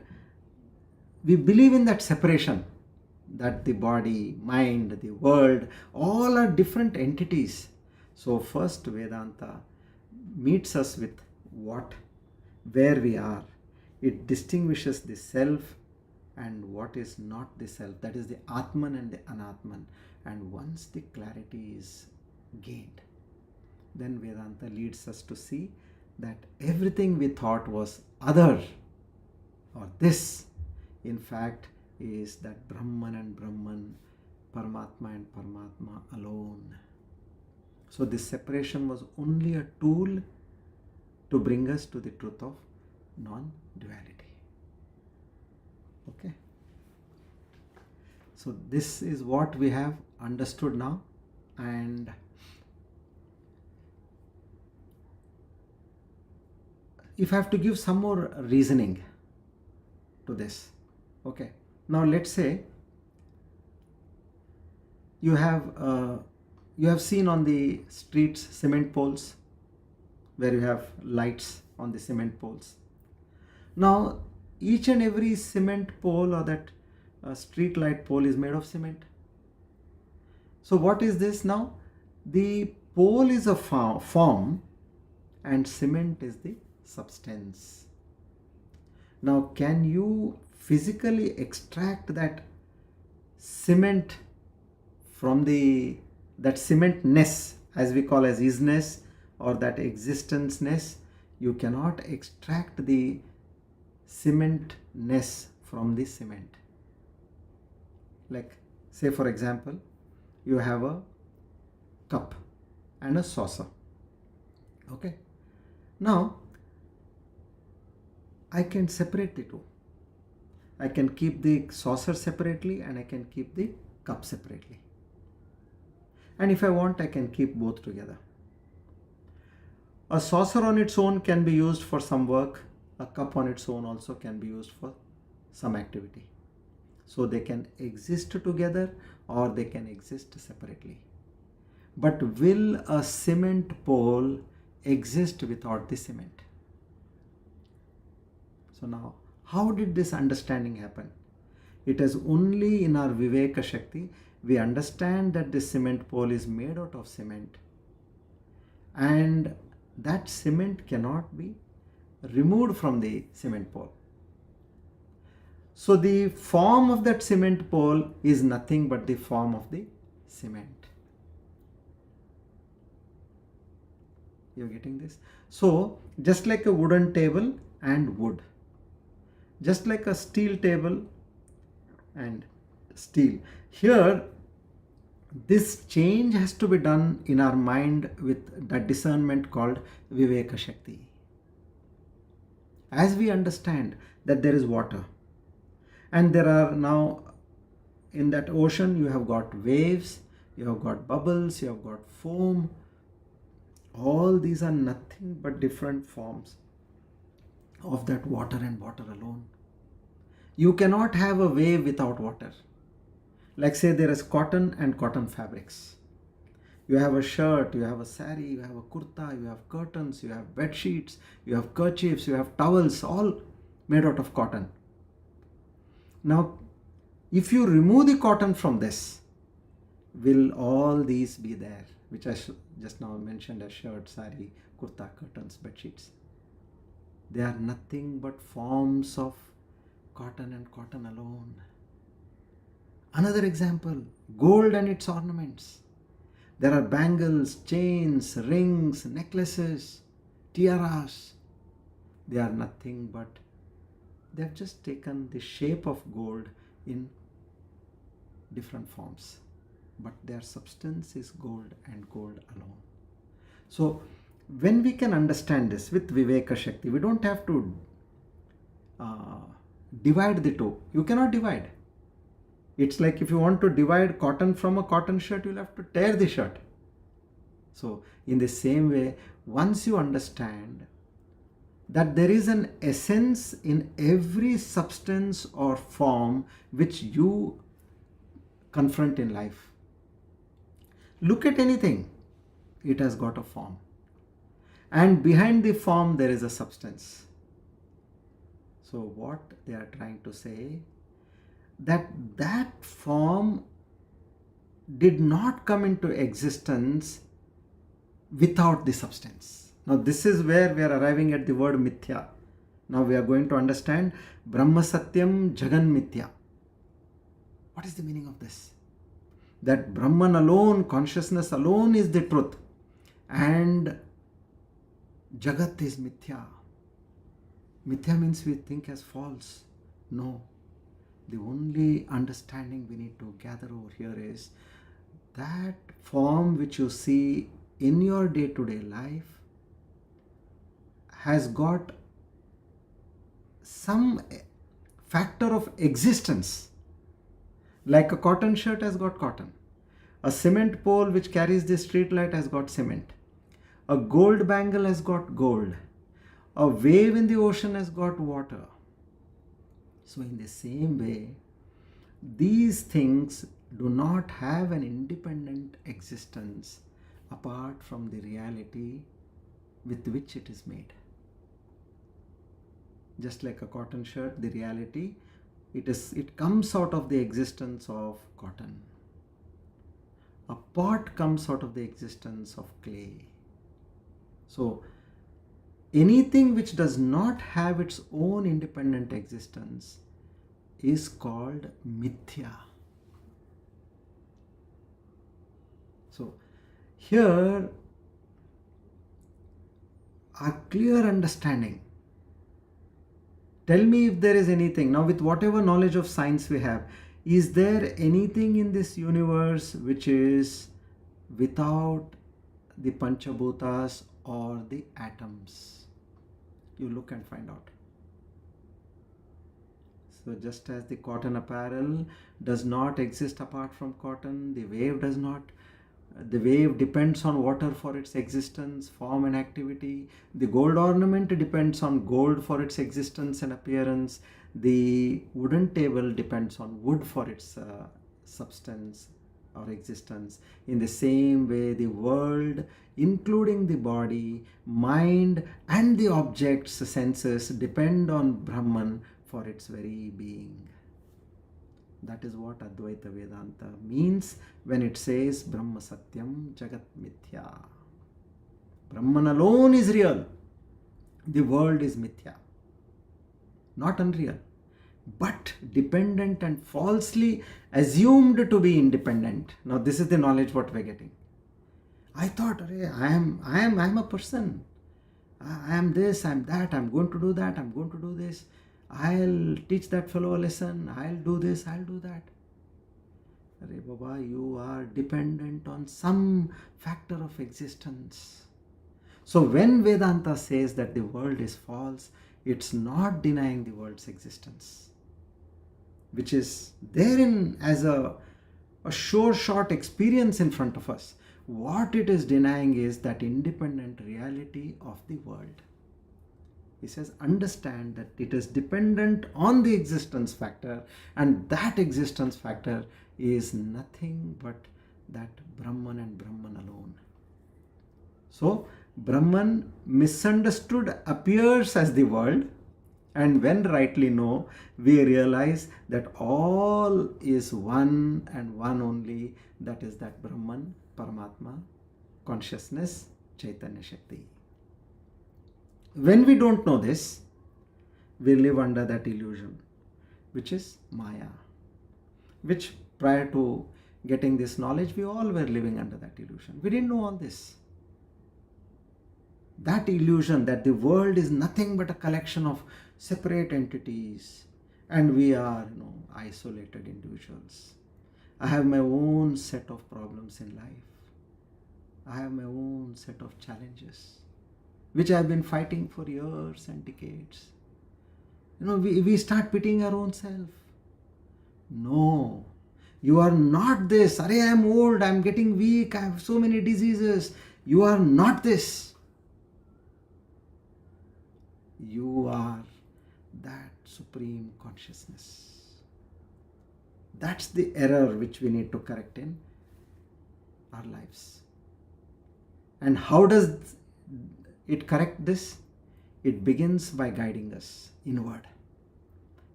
We believe in that separation, that the body, mind, the world, all are different entities. So first Vedanta meets us with where we are. It distinguishes the self and what is not the self. That is the Atman and the Anatman. And once the clarity is gained, then Vedanta leads us to see that everything we thought was other or this, in fact, is that Brahman and Brahman, Paramatma and Paramatma alone. So this separation was only a tool to bring us to the truth of non-duality. Okay. So this is what we have understood now, and if I have to give some more reasoning to this, okay. Now let's say you have seen on the streets cement poles, where you have lights on the cement poles. Now each and every cement pole or that street light pole is made of cement. So what is this now? The pole is a form and cement is the substance. Now can you physically extract that cement from that cementness, as we call as isness, or that existence-ness? You cannot extract the cementness from the cement. Like, say for example, you have a cup and a saucer. Okay. Now, I can separate the two. I can keep the saucer separately and I can keep the cup separately. And if I want, I can keep both together. A saucer on its own can be used for some work. A cup on its own also can be used for some activity. So they can exist together or they can exist separately. But will a cement pole exist without the cement? So now, how did this understanding happen? It is only in our Viveka Shakti we understand that the cement pole is made out of cement, and that cement cannot be removed from the cement pole. So the form of that cement pole is nothing but the form of the cement. You're getting this? So just like a wooden table and wood, just like a steel table and steel, here this change has to be done in our mind with that discernment called Viveka Shakti. As we understand that there is water, and there are now in that ocean you have got waves, you have got bubbles, you have got foam. All these are nothing but different forms of that water and water alone. You cannot have a wave without water. Like say there is cotton and cotton fabrics. You have a shirt, you have a sari, you have a kurta, you have curtains, you have bed sheets, you have kerchiefs, you have towels, all made out of cotton. Now, if you remove the cotton from this, will all these be there, which I just now mentioned as shirt, sari, kurta, curtains, bed sheets? They are nothing but forms of cotton and cotton alone. Another example, gold and its ornaments. There are bangles, chains, rings, necklaces, tiaras. They are nothing but they have just taken the shape of gold in different forms, but their substance is gold and gold alone. So when we can understand this with Viveka Shakti, we don't have to divide the two. You cannot divide. It's like if you want to divide cotton from a cotton shirt, you'll have to tear the shirt. So in the same way, once you understand that there is an essence in every substance or form which you confront in life. Look at anything, it has got a form. And behind the form there is a substance. So what they are trying to say, that form did not come into existence without the substance. Now this is where we are arriving at the word Mithya. Now we are going to understand Brahma Satyam Jagan Mithya. What is the meaning of this? That Brahman alone, consciousness alone is the truth, and Jagat is Mithya. Mithya means we think as false. No. The only understanding we need to gather over here is that form which you see in your day-to-day life has got some factor of existence. Like a cotton shirt has got cotton. A cement pole which carries the street light has got cement. A gold bangle has got gold. A wave in the ocean has got water. So in the same way, these things do not have an independent existence apart from the reality with which it is made. Just like a cotton shirt, the reality, it comes out of the existence of cotton. A pot comes out of the existence of clay. So anything which does not have its own independent existence is called Mithya. So here, a clear understanding Tell me if there is anything. Now, with whatever knowledge of science we have, is there anything in this universe which is without the Panchabhutas or the atoms? You look and find out. So just as the cotton apparel does not exist apart from cotton, the wave does not. The wave depends on water for its existence, form and activity. The gold ornament depends on gold for its existence and appearance. The wooden table depends on wood for its substance or existence. In the same way, the world, including the body, mind and the objects, senses, depend on Brahman for its very being. That is what Advaita Vedanta means when it says Brahma Satyam Jagat Mithya. Brahman alone is real. The world is Mithya. Not unreal, but dependent and falsely assumed to be independent. Now this is the knowledge what we are getting. I thought, I am a person. I am this, I am that, I am going to do that, I am going to do this. I'll teach that fellow a lesson, I'll do this, I'll do that. Arey Baba, you are dependent on some factor of existence. So when Vedanta says that the world is false, it's not denying the world's existence, which is therein as a sure short experience in front of us. What it is denying is that independent reality of the world. He says, understand that it is dependent on the existence factor, and that existence factor is nothing but that Brahman and Brahman alone. So, Brahman misunderstood appears as the world, and when rightly know, we realize that all is one and one only, that is that Brahman, Paramatma, consciousness, Chaitanya Shakti. When we don't know this, we live under that illusion, which is Maya, which prior to getting this knowledge, we all were living under that illusion. We didn't know all this. That illusion that the world is nothing but a collection of separate entities and we are, isolated individuals. I have my own set of problems in life. I have my own set of challenges, which I have been fighting for years and decades. We start pitying our own self. No, you are not this. I am old, I am getting weak, I have so many diseases. You are not this. You are that supreme consciousness. That's the error which we need to correct in our lives. And how does it correct this? It begins by guiding us inward,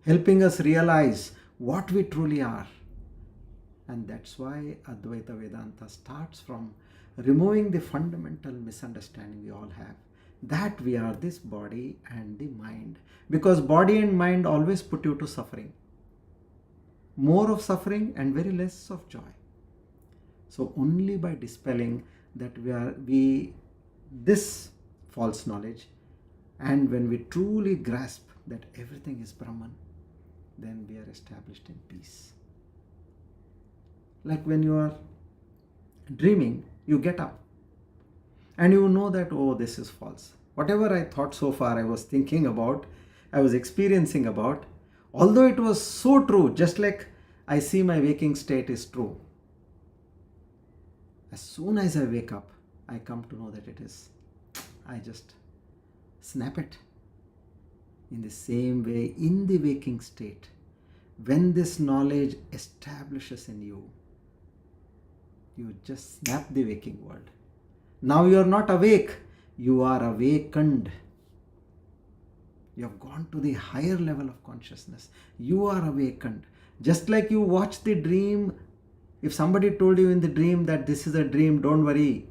helping us realize what we truly are. And that's why Advaita Vedanta starts from removing the fundamental misunderstanding we all have, that we are this body and the mind. Because body and mind always put you to suffering. More of suffering and very less of joy. So only by dispelling that this false knowledge, and when we truly grasp that everything is Brahman, then we are established in peace. Like when you are dreaming, you get up and you know that, oh, this is false. Whatever I thought so far, I was thinking about, I was experiencing about, although it was so true, just like I see my waking state is true. As soon as I wake up, I come to know that it is. I just snap it. In the same way, in the waking state, when this knowledge establishes in you, you just snap the waking world. Now you are not awake, you are awakened. You have gone to the higher level of consciousness. You are awakened. Just like you watch the dream, if somebody told you in the dream that this is a dream, don't worry.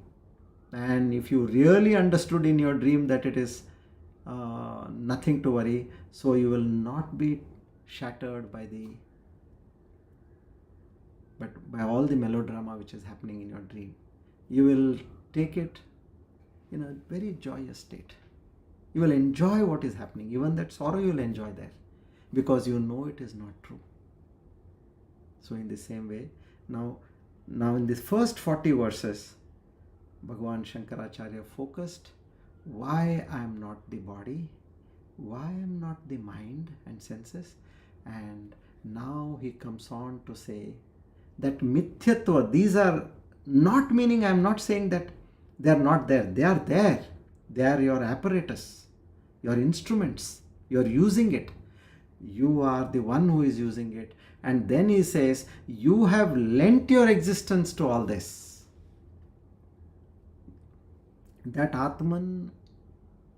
And if you really understood in your dream that it is nothing to worry, so you will not be shattered by all the melodrama which is happening in your dream. You will take it in a very joyous state. You will enjoy what is happening. Even that sorrow you will enjoy there, because you know it is not true. So in the same way, now in the first 40 verses, Bhagavan Shankaracharya focused why I am not the body, why I am not the mind and senses, and now he comes on to say that Mithyatva, these are not meaning, I am not saying that they are not there. They are there. They are your apparatus, your instruments. You are using it. You are the one who is using it. And then he says, you have lent your existence to all this. That Atman,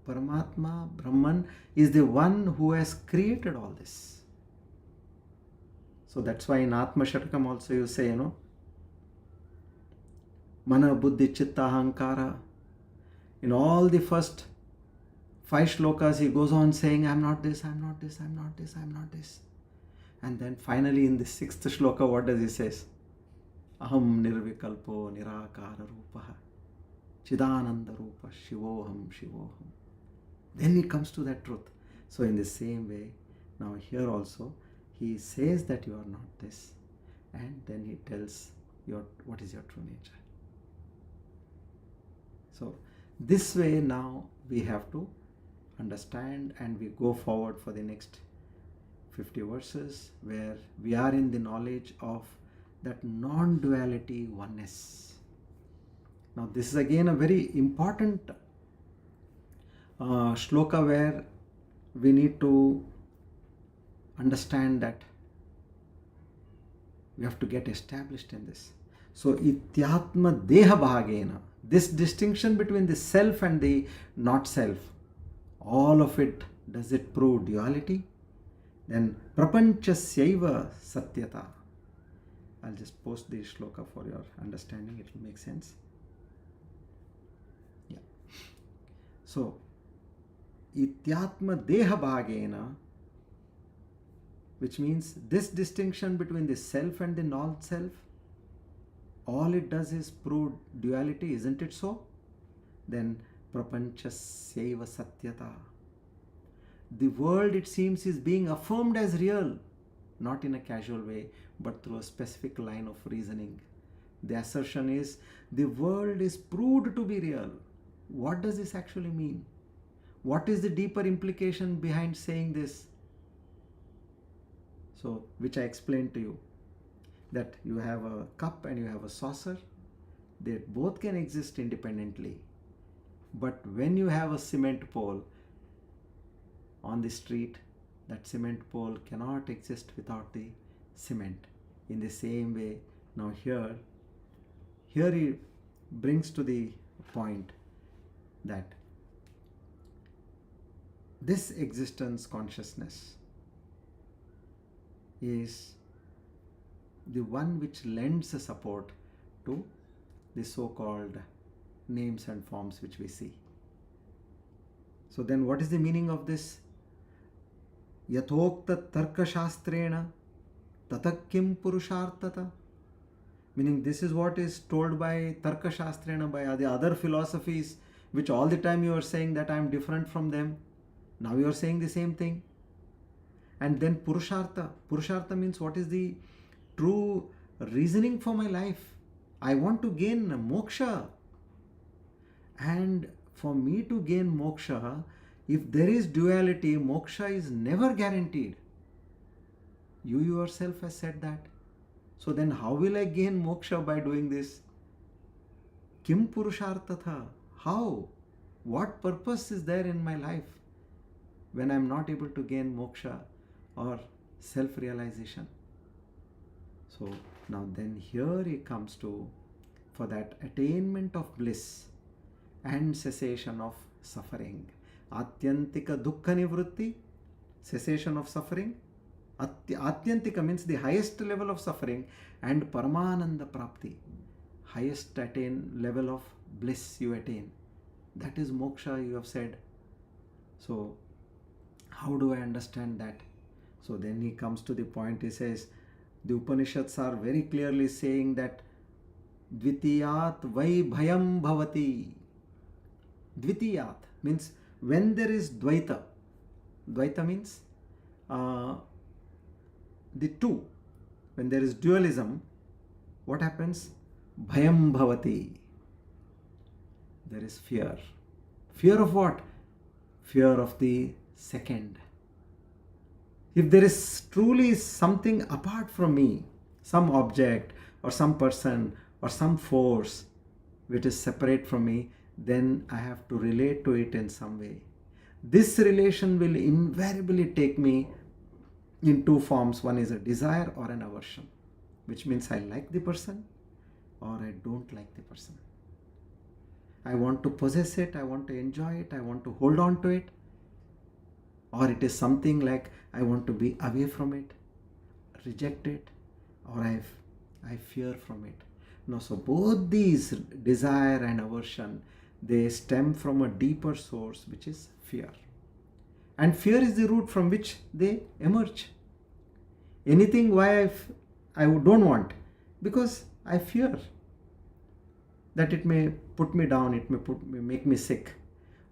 Paramatma, Brahman is the one who has created all this. So that's why in Atma Shatakam also you say, Mana, Buddhi, Chitta, Ahankara. In all the first 5 shlokas he goes on saying, I am not this, I am not this, I am not this, I am not this. And then finally in the 6th shloka, what does he say? Aham nirvikalpo nirakara rupaha chidananda rupa shivoham shivoham. Then he comes to that truth. So in the same way, now here also he says that you are not this, and then he tells what is your true nature. So this way now we have to understand, and we go forward for the next 50 verses where we are in the knowledge of that non-duality oneness. Now this is again a very important shloka where we need to understand that we have to get established in this. So ityatma deha bhagena, this distinction between the self and the not self, all of it, does it prove duality? Then prapanchasyaiva satyata. I'll just post the shloka for your understanding, it will make sense. Yeah. So ityatma deha bhagena, which means this distinction between the self and the non-self, all it does is prove duality, isn't it so? Then prapanchasyaiva satyata. The world, it seems, is being affirmed as real, not in a casual way, but through a specific line of reasoning. The assertion is, the world is proved to be real. What does this actually mean? What is the deeper implication behind saying this? So, which I explained to you, that you have a cup and you have a saucer. They both can exist independently. But when you have a cement pole on the street, that cement pole cannot exist without the cement. In the same way, now here he brings to the point that this existence consciousness is the one which lends a support to the so-called names and forms which we see. So then what is the meaning of this? Yathokta tarka shastrena tatakim purushartata. Meaning this is what is told by tarka shastrena, by the other philosophies, which all the time you are saying that I am different from them. Now you are saying the same thing. And then purushartha. Purushartha means what is the true reasoning for my life. I want to gain moksha. And for me to gain moksha, if there is duality, moksha is never guaranteed. You yourself has said that. So then how will I gain moksha by doing this? Kim purushartatha? How? What purpose is there in my life when I am not able to gain moksha or self-realization? So now then here he comes to, for that attainment of bliss and cessation of suffering. Atyantika dukkha nivrutti, cessation of suffering. Atyantika means the highest level of suffering, and paramananda prapti, highest level of bliss you attain. That is moksha, you have said. So how do I understand that? So then he comes to the point, he says, the Upanishads are very clearly saying that Dvitiyat vai bhayam bhavati. Dvitiyat means when there is Dvaita, Dvaita means the two. When there is dualism, what happens? Bhayam bhavati. There is fear. Fear of what? Fear of the second. If there is truly something apart from me, some object or some person or some force which is separate from me, then I have to relate to it in some way. This relation will invariably take me in two forms. One is a desire or an aversion, which means I like the person or I don't like the person. I want to possess it, I want to enjoy it, I want to hold on to it. Or it is something like I want to be away from it, reject it, or I fear from it. No, so both these, desire and aversion, they stem from a deeper source, which is fear. And fear is the root from which they emerge. Anything why I don't want, because I fear that it may put me down, it may make me sick.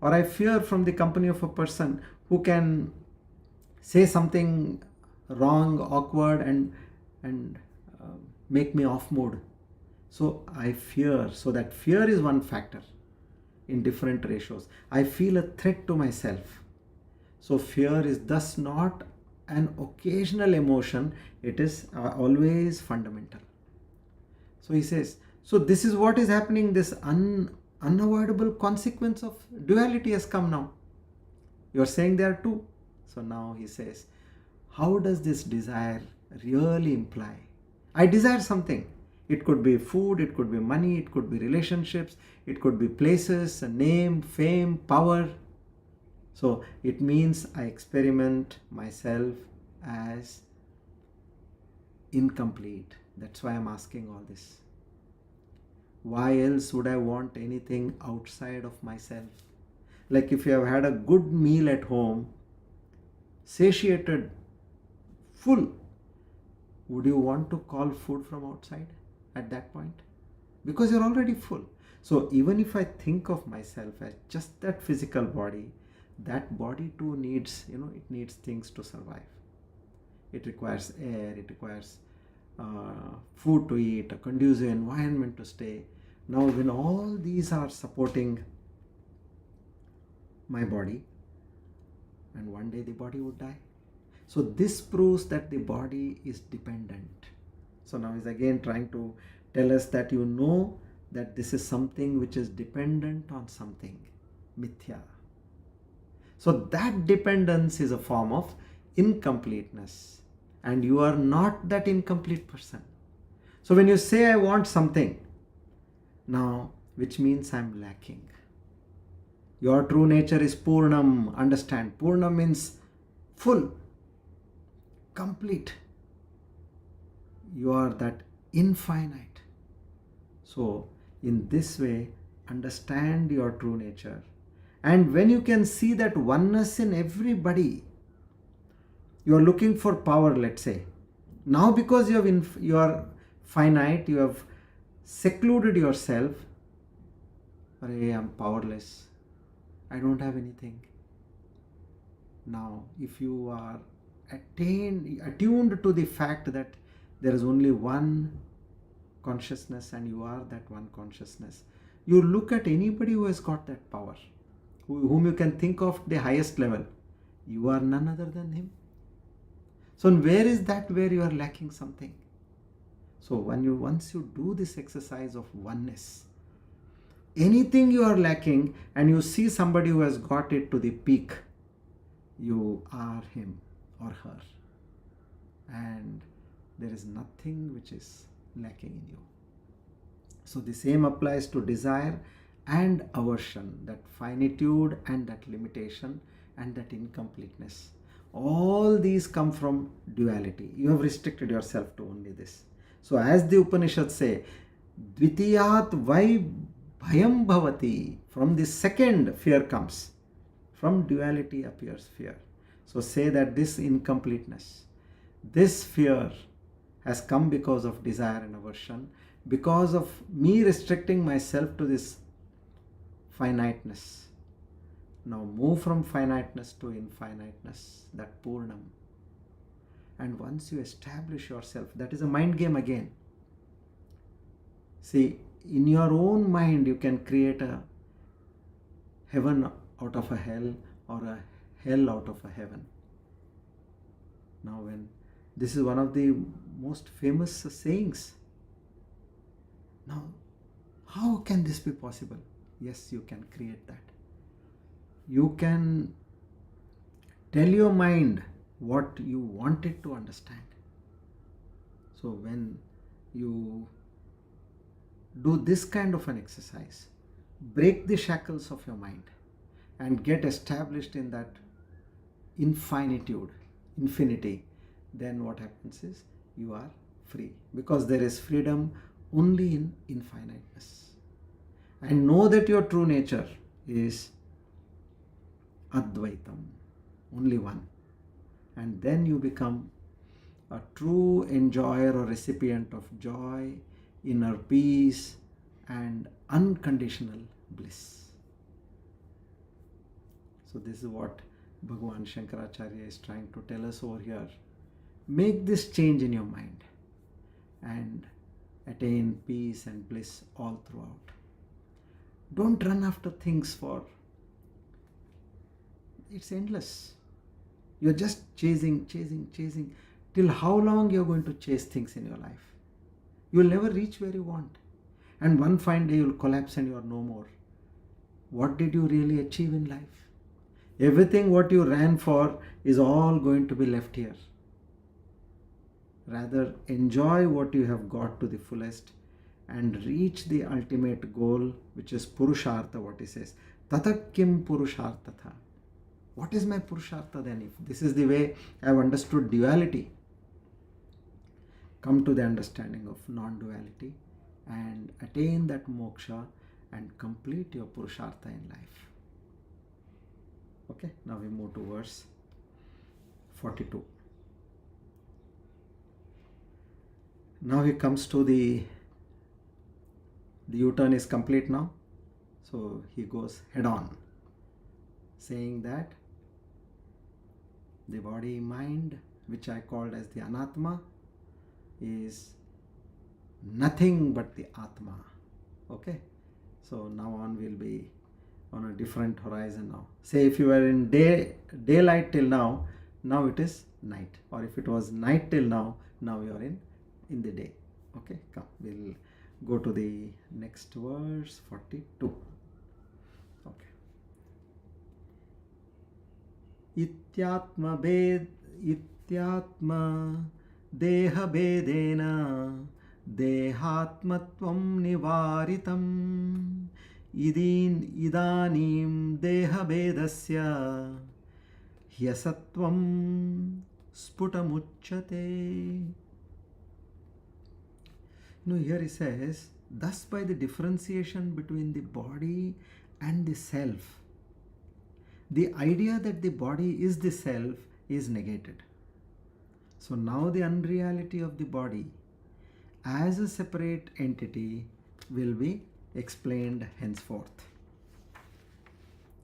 Or I fear from the company of a person who can say something wrong, awkward, and make me off mood. So I fear. So that fear is one factor in different ratios. I feel a threat to myself. So fear is thus not an occasional emotion, it is always fundamental. So he says, so this is what is happening, this unavoidable consequence of duality has come now. You are saying there are two. So now he says, how does this desire really imply? I desire something. It could be food, it could be money, it could be relationships, it could be places, a name, fame, power. So it means I experiment myself as incomplete. That's why I'm asking all this. Why else would I want anything outside of myself? Like if you have had a good meal at home, satiated, full, would you want to call food from outside at that point? Because you're already full. So even if I think of myself as just that physical body, that body too needs, it needs things to survive. It requires air, it requires food to eat, a conducive environment to stay. Now when all these are supporting my body, and one day the body would die. So this proves that the body is dependent. So now he's again trying to tell us that that this is something which is dependent on something, Mithya. So that dependence is a form of incompleteness, and you are not that incomplete person. So when you say I want something, now which means I'm lacking. Your true nature is Purnam. Understand, Purnam means full, complete. You are that infinite. So in this way, understand your true nature. And when you can see that oneness in everybody, you are looking for power, let's say. Now because you are finite, you have secluded yourself. I'm powerless. I don't have anything. Now, if you are attuned to the fact that there is only one consciousness and you are that one consciousness, you look at anybody who has got that power, whom you can think of the highest level. You are none other than him. So where is that where you are lacking something? So once you do this exercise of oneness, anything you are lacking and you see somebody who has got it to the peak, you are him or her. And there is nothing which is lacking in you. So the same applies to desire and aversion, that finitude and that limitation and that incompleteness. All these come from duality. You have restricted yourself to only this. So as the Upanishads say, Dvitiyat vai bhayam bhavati. From the second, fear comes. From duality appears fear. So say that this incompleteness, this fear has come because of desire and aversion, because of me restricting myself to this finiteness. Now move from finiteness to infiniteness, that Purnam. And once you establish yourself, that is a mind game again. See, in your own mind, you can create a heaven out of a hell or a hell out of a heaven. Now, when this is one of the most famous sayings. Now, how can this be possible? Yes, you can create that. You can tell your mind what you want it to understand. So when you do this kind of an exercise, break the shackles of your mind and get established in that infinity, then what happens is you are free, because there is freedom only in infiniteness. And know that your true nature is Advaitam, only one. And then you become a true enjoyer or recipient of joy, inner peace, and unconditional bliss. So this is what Bhagavan Shankaracharya is trying to tell us over here. Make this change in your mind and attain peace and bliss all throughout. Don't run after things it's endless. You're just chasing. Till how long you're going to chase things in your life? You'll never reach where you want. And one fine day you'll collapse and you're no more. What did you really achieve in life? Everything what you ran for is all going to be left here. Rather, enjoy what you have got to the fullest and reach the ultimate goal, which is Purushartha, what he says. Tatakim Purushartha. What is my Purushartha then? If this is the way I have understood duality, come to the understanding of non-duality and attain that moksha and complete your Purushartha in life. Okay, now we move to verse 42. Now he comes to the U-turn is complete now. So he goes head on, saying that the body mind, which I called as the Anatma, is nothing but the Atma. Okay, so now on we'll be on a different horizon now. Say if you were in daylight till now it is night, or if it was night till now you are in the day. Okay, come, we'll go to the next verse 42. Okay. Ityatma deha bedena dehatmatvam nivaritam idanim deha bedasya hyasatvam sputamuchyate. Now here he says, thus by the differentiation between the body and the self, the idea that the body is the self is negated. So now the unreality of the body as a separate entity will be explained henceforth.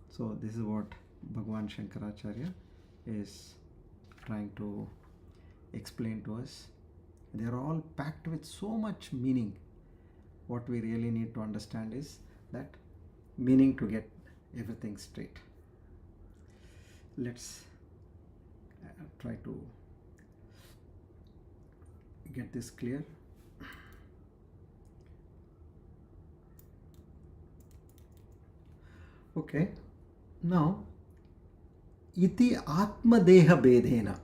So this is what Bhagavan Shankaracharya is trying to explain to us. They are all packed with so much meaning. What we really need to understand is that meaning to get everything straight. Let's try to get this clear. Okay, now iti atma deha bedena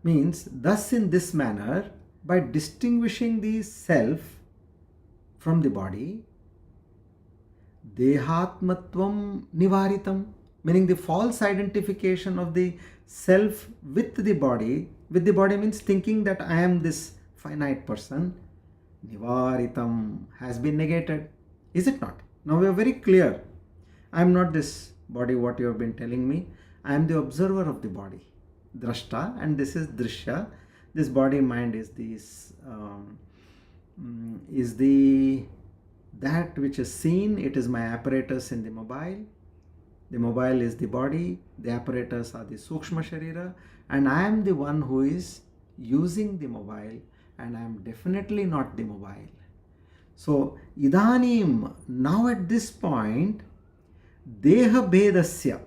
means thus in this manner, by distinguishing the self from the body, dehatmatvam nivaritam, meaning the false identification of the self with the body means thinking that I am this finite person, nivaritam, has been negated. Is it not? Now we are very clear. I am not this body, what you have been telling me. I am the observer of the body, drashta, and this is drishya. This body mind is the That which is seen, it is my apparatus in the mobile. The mobile is the body, the apparatus are the sukshma sharira, and I am the one who is using the mobile, and I am definitely not the mobile. So, idanim, now at this point, deha bedasya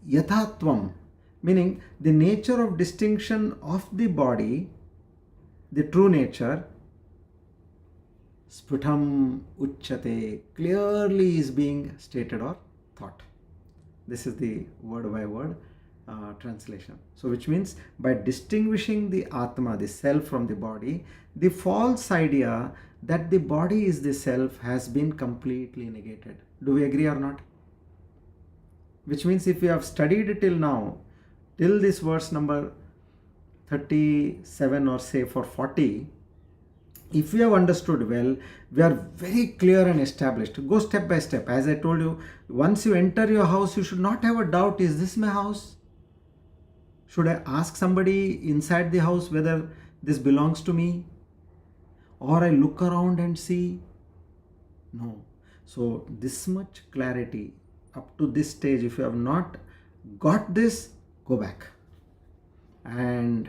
yathatvam, meaning the nature of distinction of the body, the true nature, sputam uchyate, clearly is being stated or thought. This is the word by word translation. So which means by distinguishing the Atma, the self, from the body, the false idea that the body is the self has been completely negated. Do we agree or not? Which means if we have studied till now, till this verse number 37 or say for 40, if we have understood well, we are very clear and established. Go step by step. As I told you, once you enter your house, you should not have a doubt, is this my house? Should I ask somebody inside the house whether this belongs to me? Or I look around and see? No. So this much clarity up to this stage, if you have not got this, go back and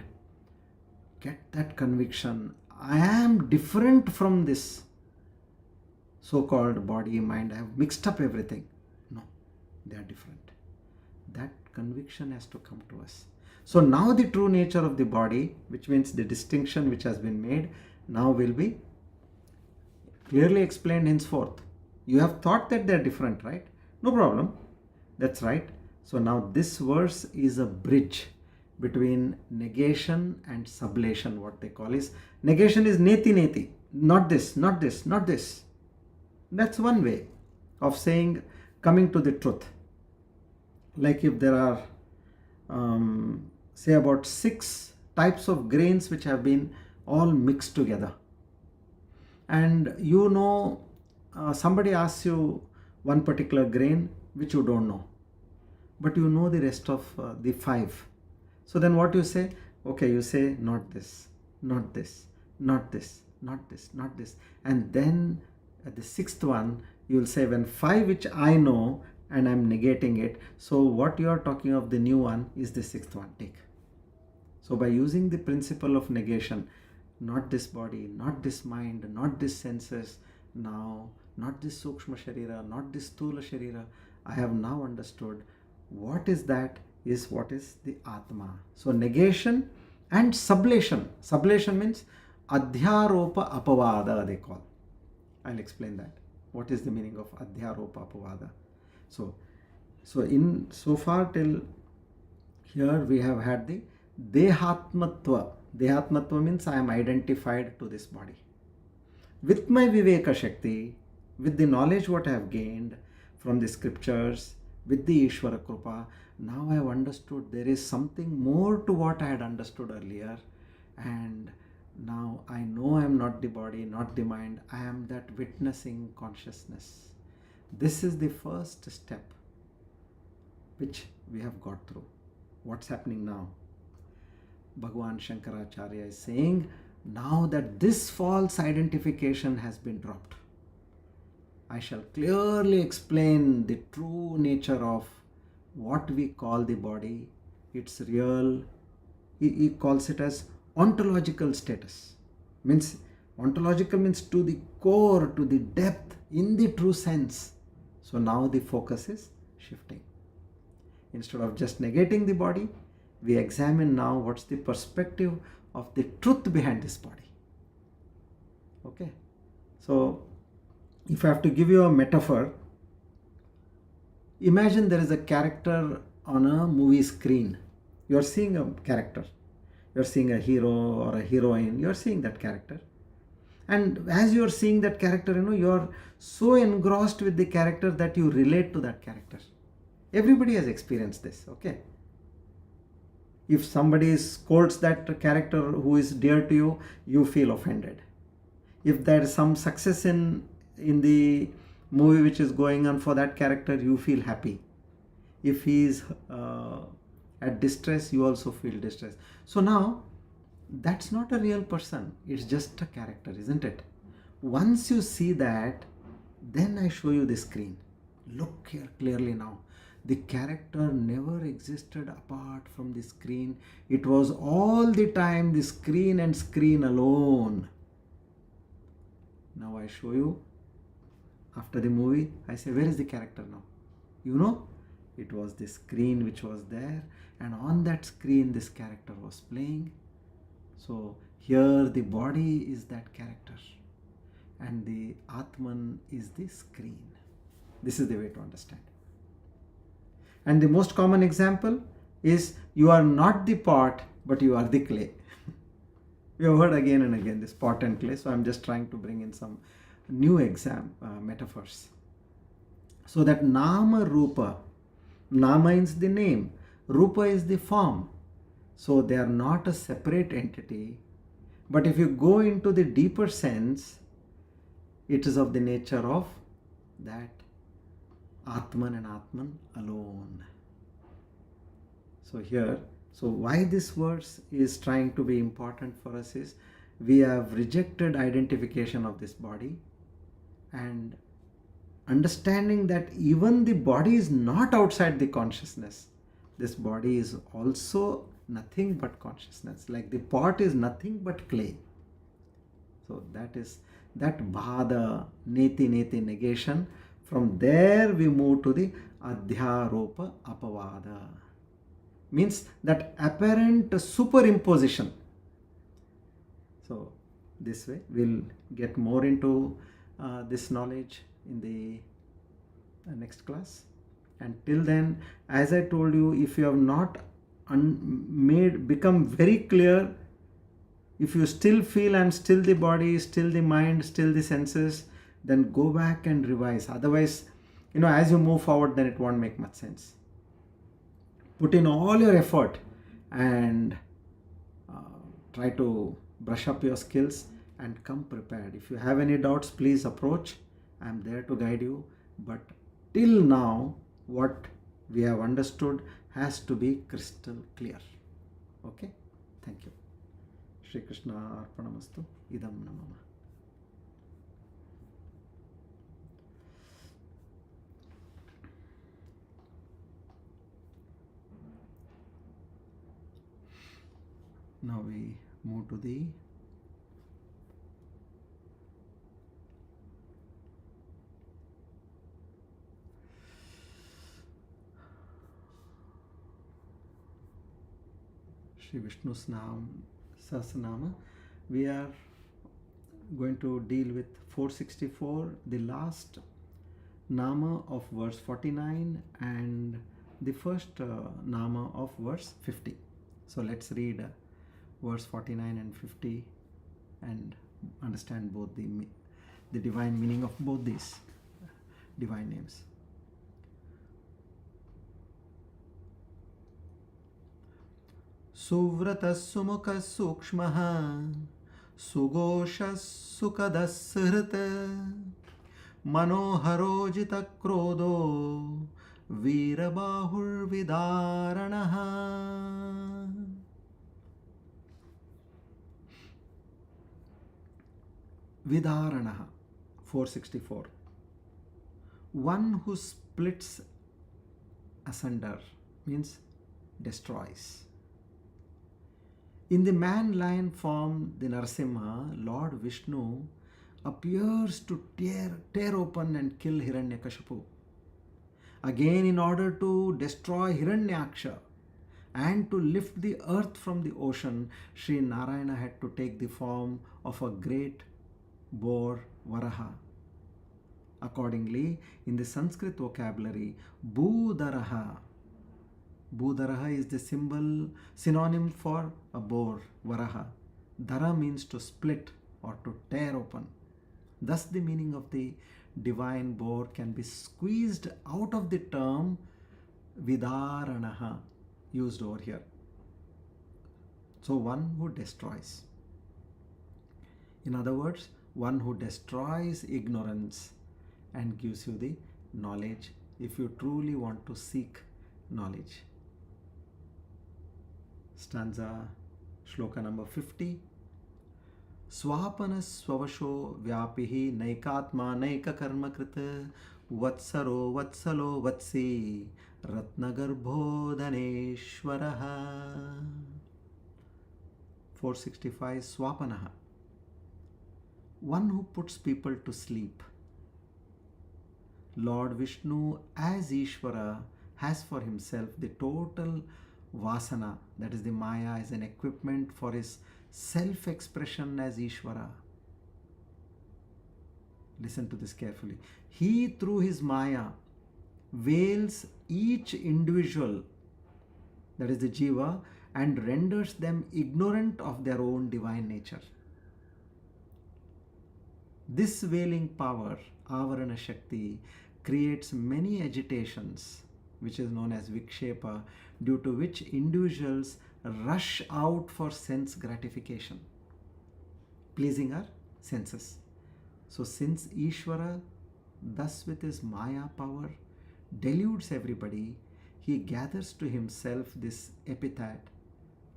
get that conviction. I am different from this so-called body, mind. I have mixed up everything. No, they are different. That conviction has to come to us. So now the true nature of the body, which means the distinction which has been made, now will be clearly explained henceforth. You have thought that they are different, right? No problem. That's right. So now this verse is a bridge between negation and sublation. What they call is, negation is neti neti, not this, not this, not this. That's one way of saying, coming to the truth. Like if there are say about 6 types of grains which have been all mixed together, and you know somebody asks you one particular grain which you don't know, but you know the rest of the 5. So then what you say? Okay, you say not this, not this, not this, not this, not this, and then at the 6th one you will say, when 5 which I know and I'm negating it, so what you are talking of, the new one, is the 6th one. Take. So by using the principle of negation, not this body, not this mind, not this senses, now not this sukshma sharira, not this sthula sharira, I have now understood what is that, is what is the Atma. So negation and sublation. Sublation means adhyaropa apavada, they call. I'll explain that. What is the meaning of adhyaropa apavada? So in so far till here we have had the dehatmatva. Dehatmatva means I am identified to this body. With my viveka shakti, with the knowledge what I have gained from the scriptures, with the Ishvara Krupa, now I have understood there is something more to what I had understood earlier, and now I know I am not the body, not the mind, I am that witnessing consciousness. This is the first step which we have got through. What's happening now? Bhagavan Shankaracharya is saying, now that this false identification has been dropped, I shall clearly explain the true nature of what we call the body, its real, he calls it as ontological status. Means ontological means to the core, to the depth, in the true sense. So now the focus is shifting. Instead of just negating the body, we examine now what's the perspective of the truth behind this body. Okay. So if I have to give you a metaphor, imagine there is a character on a movie screen. You are seeing a character. You are seeing a hero or a heroine. You are seeing that character. And as you are seeing that character, you are so engrossed with the character that you relate to that character. Everybody has experienced this, okay? If somebody scolds that character who is dear to you, you feel offended. If there is some success in the movie which is going on for that character, you feel happy. If he is at distress, you also feel distress. So now, that's not a real person. It's just a character, isn't it? Once you see that, then I show you the screen. Look here clearly now. The character never existed apart from the screen. It was all the time the screen and screen alone. Now I show you. After the movie, I say, where is the character now? You know, it was the screen which was there, and on that screen this character was playing. So here the body is that character and the Atman is the screen. This is the way to understand. And the most common example is you are not the pot, but you are the clay. We have heard again and again this pot and clay. So I'm just trying to bring in some new metaphors. So that Nama Rupa, Nama is the name, Rupa is the form. So they are not a separate entity. But if you go into the deeper sense, it is of the nature of that Atman and Atman alone. So here, so why this verse is trying to be important for us is we have rejected identification of this body and understanding that even the body is not outside the consciousness. This body is also nothing but consciousness. Like the pot is nothing but clay. So that is that bhada, neti negation. From there we move to the adhyaropa apavada. Means that apparent superimposition. So this way we'll get more into this knowledge in the next class. And till then, as I told you, if you have not become very clear, if you still feel I'm still the body, still the mind, still the senses, then go back and revise. Otherwise, as you move forward, then it won't make much sense. Put in all your effort and try to brush up your skills and come prepared. If you have any doubts, please approach. I'm there to guide you. But till now, what we have understood has to be crystal clear. Okay? Thank you. Shri Krishna Arpanamastu. Idam Namama. Now we move to the Shri Vishnu's Sahasranama. We are going to deal with 464, the last Nama of verse 49 and the first Nama of verse 50. So let's read verse 49 and 50 and understand both the divine meaning of both these divine names. Suvratas sumukas sukshmaha sugoshas sukadas srita manoharojita krodo virabahur vidaranaha. Vidaranaha, 464. One who splits asunder means destroys. In the man-lion form, the Narasimha, Lord Vishnu, appears to tear open and kill Hiranyakashipu. Again, in order to destroy Hiranyaksha and to lift the earth from the ocean, Sri Narayana had to take the form of a great boar Varaha. Accordingly, in the Sanskrit vocabulary, Bhudaraha is the synonym for a boar, Varaha. Dara means to split or to tear open. Thus, the meaning of the divine boar can be squeezed out of the term Vidaranaha used over here. So, one who destroys. In other words, one who destroys ignorance and gives you the knowledge if you truly want to seek knowledge. Stanza Shloka number 50. Swapana swavasho vyapihi naikatma naika karma krita vatsaro vatsalo vatsi ratnagarbho dhaneshwaraha. 465. Swapanaha, one who puts people to sleep. Lord Vishnu as Ishvara has for himself the total vasana, that is the Maya, as an equipment for his self-expression as Ishvara. Listen to this carefully. He, through his Maya, veils each individual, that is the Jiva, and renders them ignorant of their own divine nature. This veiling power, Avarana Shakti, creates many agitations, which is known as Vikshepa, due to which individuals rush out for sense gratification, pleasing our senses. So since Ishvara, thus with his Maya power, deludes everybody, he gathers to himself this epithet,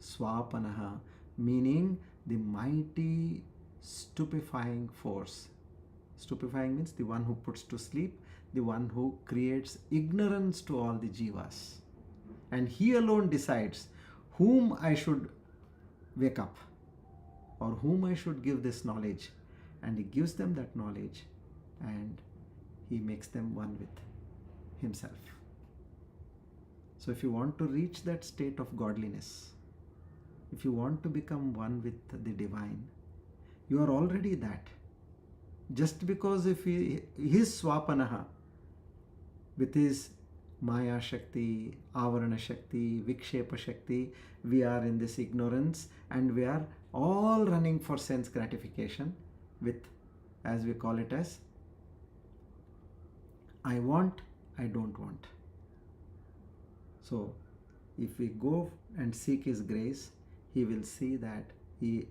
Swapanaha, meaning the mighty stupefying force. Stupefying means the one who puts to sleep, the one who creates ignorance to all the jivas. And he alone decides whom I should wake up or whom I should give this knowledge. And he gives them that knowledge and he makes them one with himself. So if you want to reach that state of godliness, if you want to become one with the divine, you are already that. Just because if his Swapanaha, with his Maya Shakti, Avarana Shakti, Vikshepa Shakti, we are in this ignorance and we are all running for sense gratification with, as we call it as, I want, I don't want. So if we go and seek his grace, he will see that he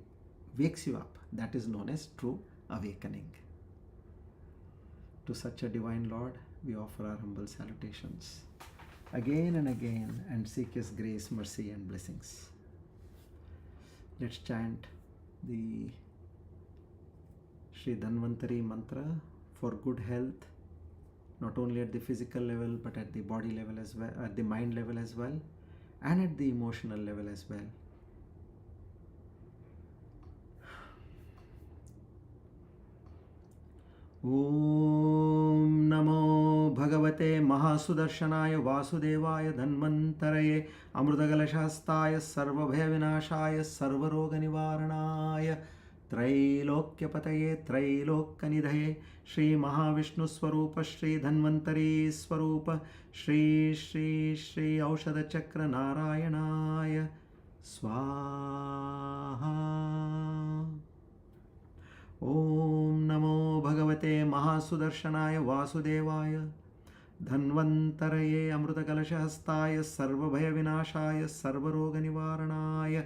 wakes you up. That is known as true awakening. To such a divine Lord, we offer our humble salutations again and again and seek his grace, mercy and blessings. Let's chant the Sri Dhanvantari mantra for good health, not only at the physical level but at the body level as well, at the mind level as well, and at the emotional level as well. Om Namo Bhagavate Mahasudarshanaaya Vasudevaya Dhanvantaraye Amrutagalashastaya Sarvabhaya Vinashaya Sarvaroga Nivaranaya Trailokyapataye Trailokyanidhaye Shri Mahavishnu Swarupa Shri Dhanvantari Swarupa Shri Shri Shri Aushadha Chakra Narayanaya Swaha. Om Namo Bhagavate Mahasudarshanaaya Vasudevaya Dhanvantaraye Amrutakalashahastaya Sarvabhaya Vinashaya Sarvaroga Nivaranaya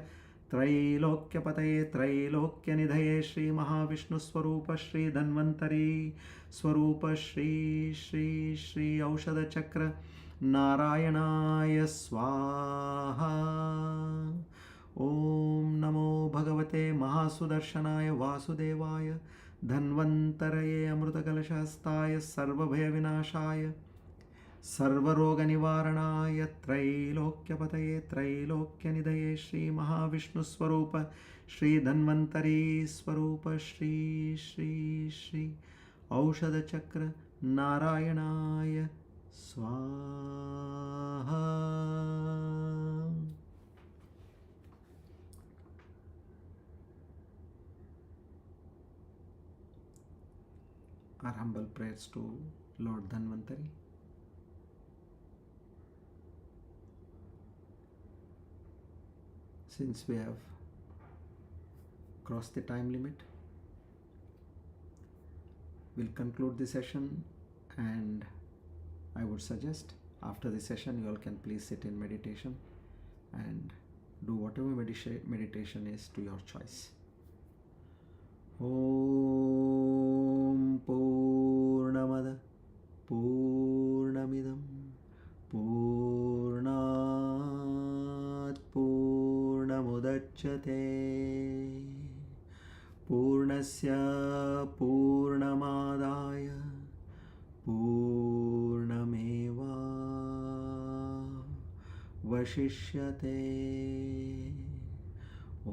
Trailokyapataye Trailokyanidhaye Shri Mahavishnu Swarupa Shri Dhanvantari Swarupa Shri Shri Shri Aushadha Chakra Narayanaya Swaha. Om Namo Bhagavate Mahasudarshanaaya Vasudevaya Dhanvantaraye Amrutakalashahastaya Sarvabhaya Vinashaya Sarvaroga Nivaranaya Trailokyapataye Trailokyanidhaye Shri Mahavishnu Swarupa Shri Dhanvantari Swarupa Shri Shri Shri Aushadha Chakra Narayanaya Swaha. Our humble prayers to Lord Dhanvantari. Since we have crossed the time limit, we'll conclude the session, and I would suggest after the session you all can please sit in meditation and do whatever meditation is to your choice. Om Purnamada मुदच्यते पूर्णस्य पूर्णमादाय पूर्णमेवावशिष्यते। ॐ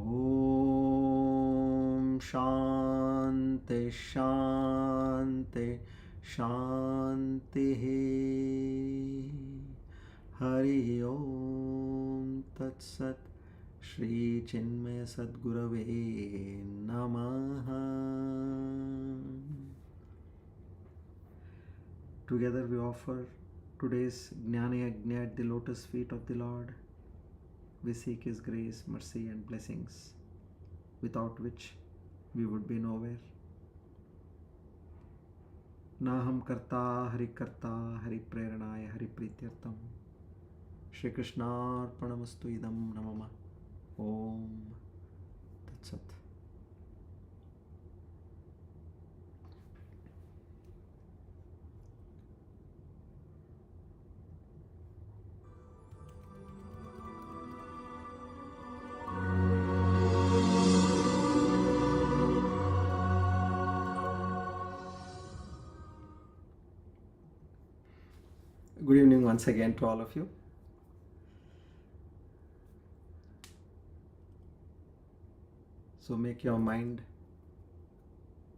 शान्ति शान्ति शान्तिः। हरि ओम तत्सत्। श्री चिन्मय सद्गुरवे नमः। Together we offer today's Jnana Yajna at the lotus feet of the Lord. We seek His grace, mercy and blessings, without which we would be nowhere. Naham karta hari preranaya hari prityartam. Shri Krishnarpanamastu idam namama. Om Tatsat. Good evening once again to all of you. So make your mind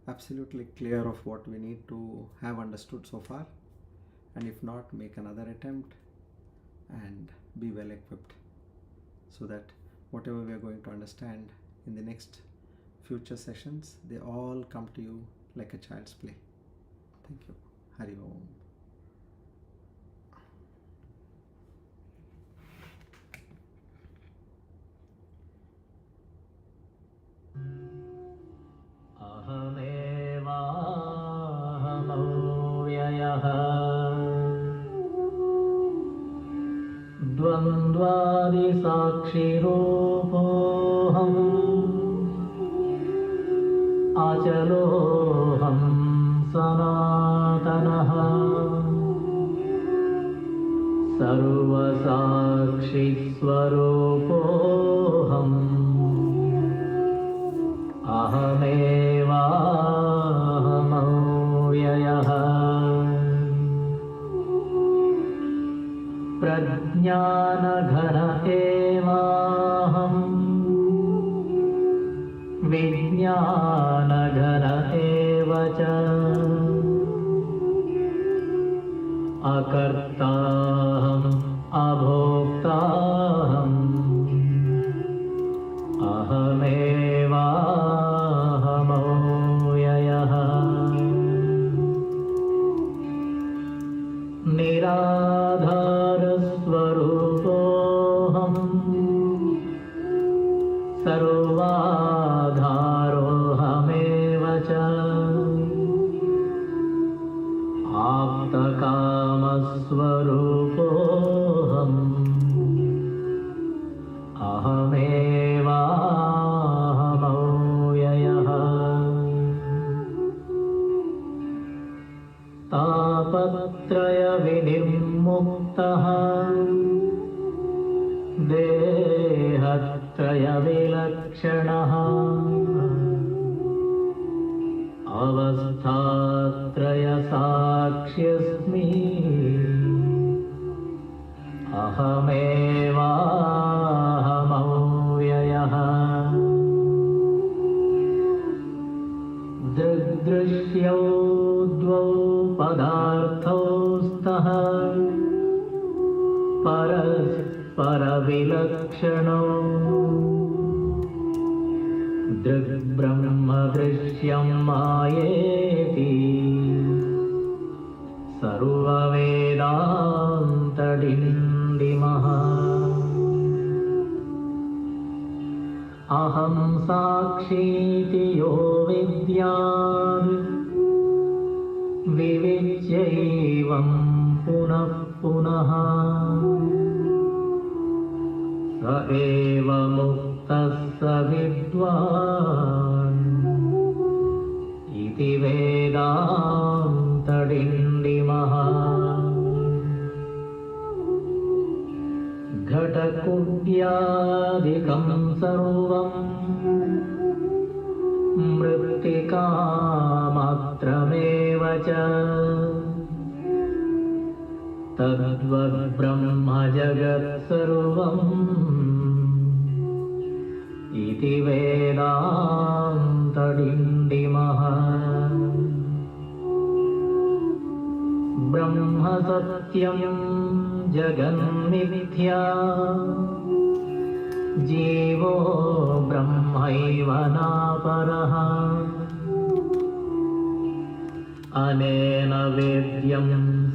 absolutely clear of what we need to have understood so far, and if not, make another attempt and be well equipped so that whatever we are going to understand in the next future sessions, they all come to you like a child's play. Thank you. Hari Om. अहमेवाहमव्ययः द्वन्द्वादिसाक्षिरूपोऽहम् अचलोऽहं सनातनः सर्वसाक्षिस्वरूपोऽहम् अहमेवाहमव्ययः प्रज्ञानघन एवाहं विज्ञानघन एव च अकर्ताहम् अभोक्ताहम् अहमेवाहमव्ययः निराधारस्वरूपोऽहम् सर्वाधारोऽहमेव च आप्तकामस्वरूपोऽहम् अहमेवाहमव्ययः तापत्रयविनिर्मुक्तः देहत्रयविलक्षणः अवस्थात्रयसाक्ष्यस्मि अहमेवाहमव्ययः दृग्दृश्यौ द्वौ पदार्थौ स्तः परस्परविलक्षणौ दृग्ब्रह्मदृश्यं मायेति सर्ववेदान्तडिण्डिमः अहं साक्षीति यो विद्यात् विविच्यैवं पुनः पुनः स एव मुक्तः स विद्वान् इति वेदान्तडिण्डिमः घटकुड्यादिकं सर्वं मृत्तिकामात्रमेव च तद्वद्ब्रह्म जगत्सर्वम् इति वेदान्तडिण्डिमः ब्रह्म सत्यं जगन्मिथ्या जीवो ब्रह्मैव नापरः अनेन वेद्यं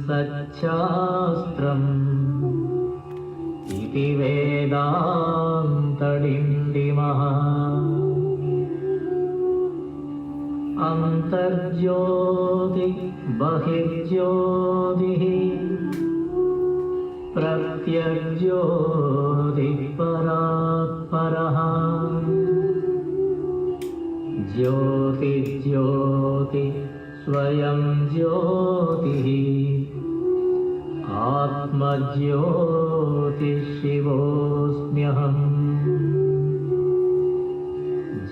सच्छास्त्रम् इति वेदान्तडिण्डिमः अन्तर्ज्योति बहिर्ज्योतिः प्रत्यग्ज्योतिः परात्परः ज्योतिज्योति स्वयं ज्योतिः आत्मज्योतिशिवोऽस्म्यहम्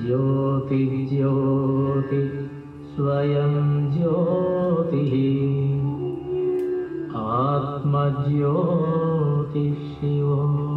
ज्योतिज्योति स्वयं ज्योतिः आत्मज्योतिशिवो